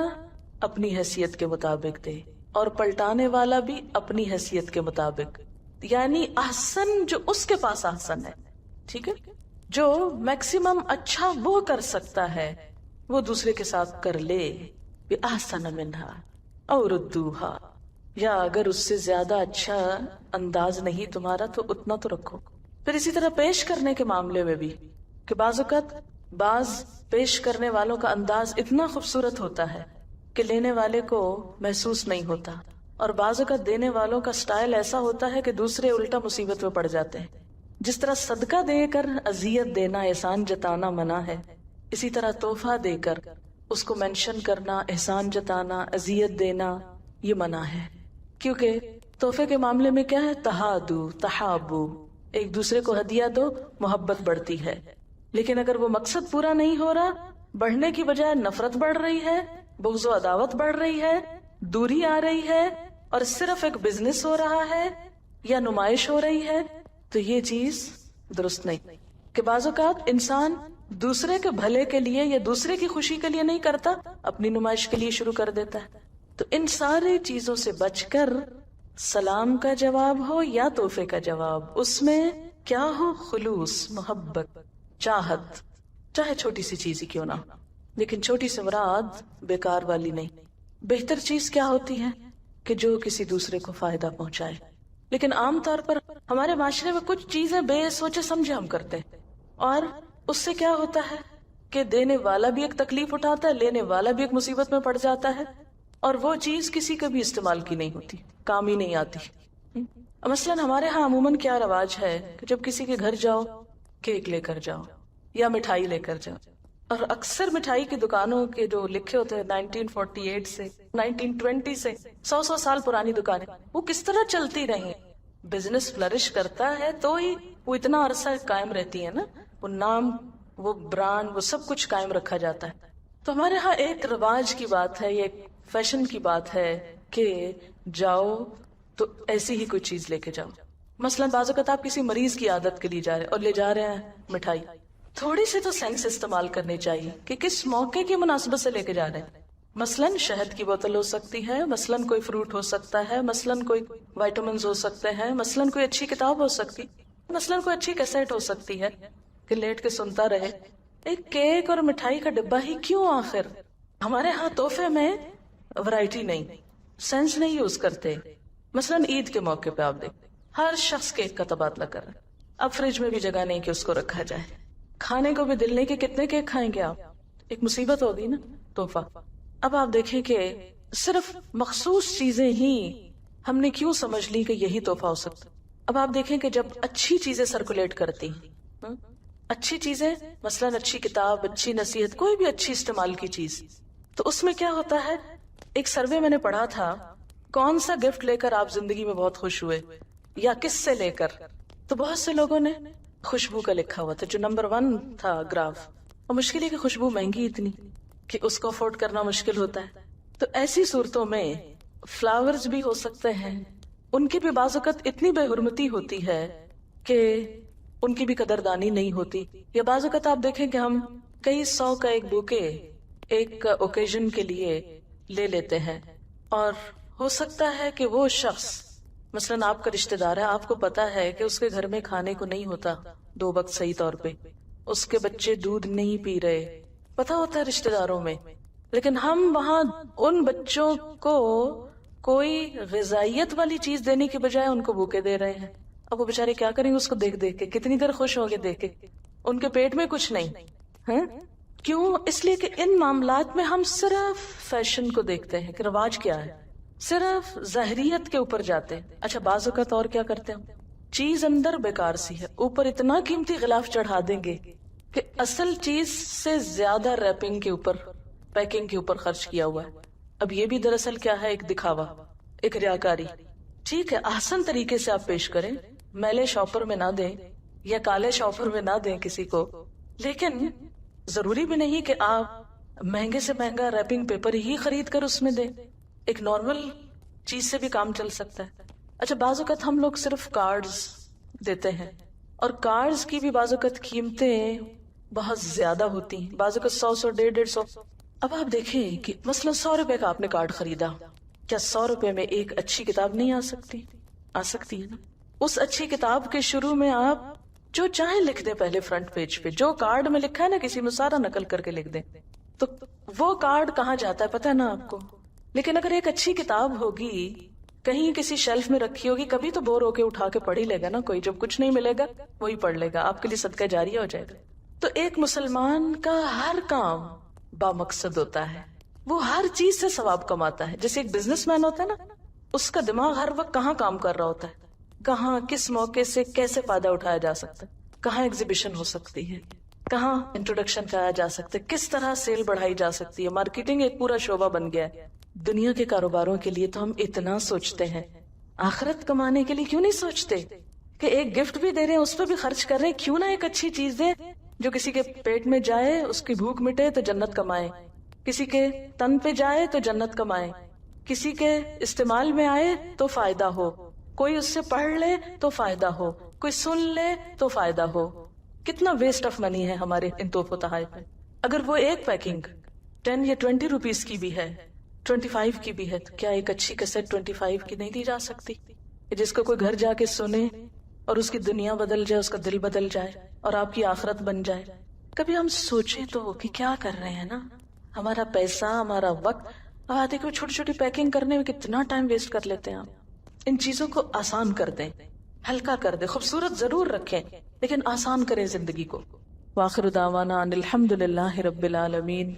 اپنی حیثیت کے مطابق دے اور پلٹانے والا بھی اپنی حیثیت کے مطابق، یعنی احسن جو اس کے پاس احسن ہے، ٹھیک ہے، جو میکسیمم اچھا وہ کر سکتا ہے وہ دوسرے کے ساتھ کر لے، بِأَحْسَنَ مِنْهَا أَوْ رُدُّوهَا، یا اگر اس سے زیادہ اچھا انداز نہیں تمہارا تو اتنا تو رکھو۔ پھر اسی طرح پیش کرنے کے معاملے میں بھی کہ بعض اوقات بعض پیش کرنے والوں کا انداز اتنا خوبصورت ہوتا ہے کہ لینے والے کو محسوس نہیں ہوتا، اور بعض اوقات دینے والوں کا سٹائل ایسا ہوتا ہے کہ دوسرے الٹا مصیبت میں پڑ جاتے ہیں۔ جس طرح صدقہ دے کر اذیت دینا، احسان جتانا منع ہے، اسی طرح تحفہ دے کر اس کو مینشن کرنا، احسان جتانا، اذیت دینا یہ منع ہے۔ کیونکہ تحفے کے معاملے میں کیا ہے؟ تہادو، تحابو، ایک دوسرے کو ہدیہ دو، محبت بڑھتی ہے۔ لیکن اگر وہ مقصد پورا نہیں ہو رہا، بڑھنے کی بجائے نفرت بڑھ رہی ہے، بغض و عداوت بڑھ رہی ہے، دوری آ رہی ہے، اور صرف ایک بزنس ہو رہا ہے یا نمائش ہو رہی ہے، تو یہ چیز درست نہیں۔ کہ بعض اوقات انسان دوسرے کے بھلے کے لیے یا دوسرے کی خوشی کے لیے نہیں کرتا، اپنی نمائش کے لیے شروع کر دیتا ہے۔ تو ان ساری چیزوں سے بچ کر سلام کا جواب ہو یا تحفے کا جواب، اس میں کیا ہو؟ خلوص، محبت، چاہت، چاہے چھوٹی سی چیز ہی کیوں نہ، لیکن چھوٹی سے مراد بیکار والی نہیں۔ بہتر چیز کیا ہوتی ہے؟ کہ جو کسی دوسرے کو فائدہ پہنچائے۔ لیکن عام طور پر ہمارے معاشرے میں کچھ چیزیں بے سوچے سمجھے ہم کرتے ہیں، اور اس سے کیا ہوتا ہے کہ دینے والا بھی ایک تکلیف اٹھاتا ہے، لینے والا بھی ایک مصیبت میں پڑ جاتا ہے، اور وہ چیز کسی کا بھی استعمال کی نہیں ہوتی، کام ہی نہیں آتی۔ مثلا ہمارے ہاں عموماً کیا رواج ہے کہ جب کسی کے گھر جاؤ کیک لے کر جاؤ یا مٹھائی لے کر جاؤ، اور اکثر مٹھائی کی دکانوں کے جو لکھے ہوتے ہیں 1948 سے 1920 سے 100 سال پرانی دکانیں، وہ کس طرح چلتی رہی، بزنس فلرش کرتا ہے تو ہی وہ اتنا عرصہ قائم رہتی ہے نا، وہ نام، وہ برانڈ، وہ سب کچھ قائم رکھا جاتا ہے۔ تو ہمارے ہاں ایک رواج کی بات ہے، یہ فیشن کی بات ہے کہ جاؤ تو ایسی ہی کوئی چیز لے کے جاؤ۔ مثلا بعض اوقات آپ کسی مریض کی عادت کے لیے جا رہے ہیں اور لے جا رہے ہیں مٹھائی، تھوڑی سی تو سینس استعمال کرنی چاہیے کہ کس موقع کی مناسبت سے لے کے جا رہے ہیں۔ مثلا شہد کی بوتل ہو سکتی ہے، مثلا کوئی فروٹ ہو سکتا ہے، مثلا کوئی وائٹامنز ہو سکتے ہیں، مثلا کوئی اچھی کتاب ہو سکتی، مثلا کوئی اچھی کیسٹ ہو سکتی ہے کہ لیٹ کے سنتا رہے۔ ایک کیک اور مٹھائی کا ڈبہ ہی کیوں آخر؟ ہمارے ہاں تحفے میں ورائٹی نہیں، سینس نہیں یوز کرتے۔ مثلا عید کے موقع پہ آپ دیکھیں ہر شخص کیک کا تبادلہ کر رہا ہے، اب فریج میں بھی جگہ نہیں کہ اس کو رکھا جائے، کھانے کو بھی دل نہیں کہ کتنے کیک کھائیں گے آپ، ایک مصیبت ہوگی نا تحفہ۔ اب آپ دیکھیں کہ صرف مخصوص چیزیں ہی ہم نے کیوں سمجھ لی کہ یہی تحفہ ہو سکتا۔ اب آپ دیکھیں کہ جب اچھی چیزیں سرکولیٹ کرتی ہیں، اچھی چیزیں، مثلا اچھی کتاب، اچھی نصیحت، کوئی بھی اچھی استعمال کی چیز، تو اس میں کیا ہوتا ہے، ایک سروے میں نے پڑھا تھا، کون سا گفٹ لے کر آپ زندگی میں بہت خوش ہوئے یا کس سے لے کر، تو بہت سے لوگوں نے خوشبو کا لکھا ہوا تھا جو نمبر 1 تھا گراف، اور مشکل ہے کہ خوشبو مہنگی اتنی کہ اس کو افورڈ کرنا مشکل ہوتا ہے۔ تو ایسی صورتوں میں فلاورز بھی ہو سکتے ہیں، ان کی بھی بعض اوقات اتنی بے حرمتی ہوتی ہے کہ ان کی بھی قدردانی نہیں ہوتی، یا بعض اوقات آپ دیکھیں کہ ہم کئی 100 کا ایک بوکے ایک اوکیزن کے لیے لے لیتے ہیں، اور ہو سکتا ہے کہ وہ شخص مثلا آپ کا رشتہ دار ہے، آپ کو پتا ہے کہ اس کے گھر میں کھانے کو نہیں ہوتا 2 وقت صحیح طور پہ، اس کے بچے دودھ نہیں پی رہے، پتا ہوتا ہے رشتہ داروں میں، لیکن ہم وہاں ان بچوں کو کوئی غذائیت والی چیز دینے کی بجائے ان کو بوکے دے رہے ہیں۔ اب وہ بیچارے کیا کریں گے اس کو دیکھ دیکھ کے، کتنی دیر خوش ہوں گے دیکھ کے، ان کے پیٹ میں کچھ نہیں ہے۔ کیوں؟ اس لیے کہ ان معاملات میں ہم صرف فیشن کو دیکھتے ہیں کہ رواج کیا ہے، صرف ظاہریت کے اوپر جاتے ہیں۔ اچھا بعض اوقات اور کیا کرتے ہیں، چیز اندر بیکار سی ہے، اوپر اتنا قیمتی غلاف چڑھا دیں گے کہ اصل چیز سے زیادہ ریپنگ کے اوپر، پیکنگ کے اوپر خرچ کیا ہوا ہے۔ اب یہ بھی دراصل کیا ہے، ایک دکھاوا، ایک ریاکاری۔ ٹھیک ہے، احسن طریقے سے آپ پیش کریں، میلے شاپر میں نہ دیں یا کالے شاپر میں نہ دیں کسی کو، لیکن ضروری بھی نہیں کہ آپ مہنگے سے مہنگا ریپنگ پیپر ہی خرید کر اس میں دیں، ایک نارمل چیز سے بھی کام چل سکتا ہے۔ اچھا بعض اوقات ہم لوگ صرف کارڈز دیتے ہیں، اور کارڈز کی بھی بعض اوقات قیمتیں بہت زیادہ ہوتی ہیں، بعض اوقات 100 150 اب آپ دیکھیں کہ مثلا 100 روپے کا آپ نے کارڈ خریدا، کیا 100 روپے میں ایک اچھی کتاب نہیں آ سکتی؟ آ سکتی ہے نا۔ اس اچھی کتاب کے شروع میں آپ جو چاہیں لکھ دیں، پہلے فرنٹ پیج پہ جو کارڈ میں لکھا ہے نا، کسی میں سارا نقل کر کے لکھ دیں، تو وہ کارڈ کہاں جاتا ہے پتہ ہے نا آپ کو۔ لیکن اگر ایک اچھی کتاب ہوگی، کہیں کسی شیلف میں رکھی ہوگی، کبھی تو بور ہو کے اٹھا کے پڑھ ہی لے گا نا کوئی، جب کچھ نہیں ملے گا وہی پڑھ لے گا، آپ کے لیے صدقہ جاریہ ہو جائے گا۔ تو ایک مسلمان کا ہر کام با مقصد ہوتا ہے، وہ ہر چیز سے ثواب کماتا ہے۔ جیسے ایک بزنس مین ہوتا ہے نا، اس کا دماغ ہر وقت کہاں کام کر رہا ہوتا ہے، کہاں کس موقع سے کیسے فائدہ اٹھایا جا سکتا ہے، کہاں ایگزیبیشن ہو سکتی ہے، کہاں انٹروڈکشن کرایا جا سکتا ہے، کس طرح سیل بڑھائی جا سکتی ہے۔ مارکیٹنگ ایک پورا شعبہ بن گیا ہے۔ دنیا کے کاروباروں کے لیے تو ہم اتنا سوچتے ہیں، آخرت کمانے کے لیے کیوں نہیں سوچتے کہ ایک گفٹ بھی دے رہے ہیں اس پہ بھی خرچ کر رہے ہیں، کیوں نہ ایک اچھی چیز دیں جو کسی کے پیٹ میں جائے، اس کی بھوک مٹے تو جنت کمائے، کسی کے تن پہ جائے تو جنت کمائے، کسی کے استعمال میں آئے تو فائدہ ہو، کوئی اس سے پڑھ لے تو فائدہ ہو، کوئی سن لے تو فائدہ ہو۔ کتنا ویسٹ آف منی ہے ہمارے ان تحفوں تحائف میں۔ اگر وہ ایک پیکنگ 10 یا 20 روپیز کی بھی ہے 25 کی بھی ہے، تو کیا ایک اچھی کیسٹ 25 کی نہیں دی جا سکتی کہ جس کو کوئی گھر جا کے سنے اور اس کی دنیا بدل جائے، اس کا دل بدل جائے اور آپ کی آخرت بن جائے؟ کبھی ہم سوچیں تو کہ کیا کر رہے ہیں نا، ہمارا پیسہ، ہمارا وقت، اب دیکھو چھوٹی چھوٹی پیکنگ کرنے میں کتنا ٹائم ویسٹ کر لیتے ہیں آپ۔ ان چیزوں کو آسان کر دیں، ہلکا کر دیں، خوبصورت ضرور رکھیں لیکن آسان کریں زندگی کو۔ وآخر دعوانا ان الحمد للہ رب العالمین۔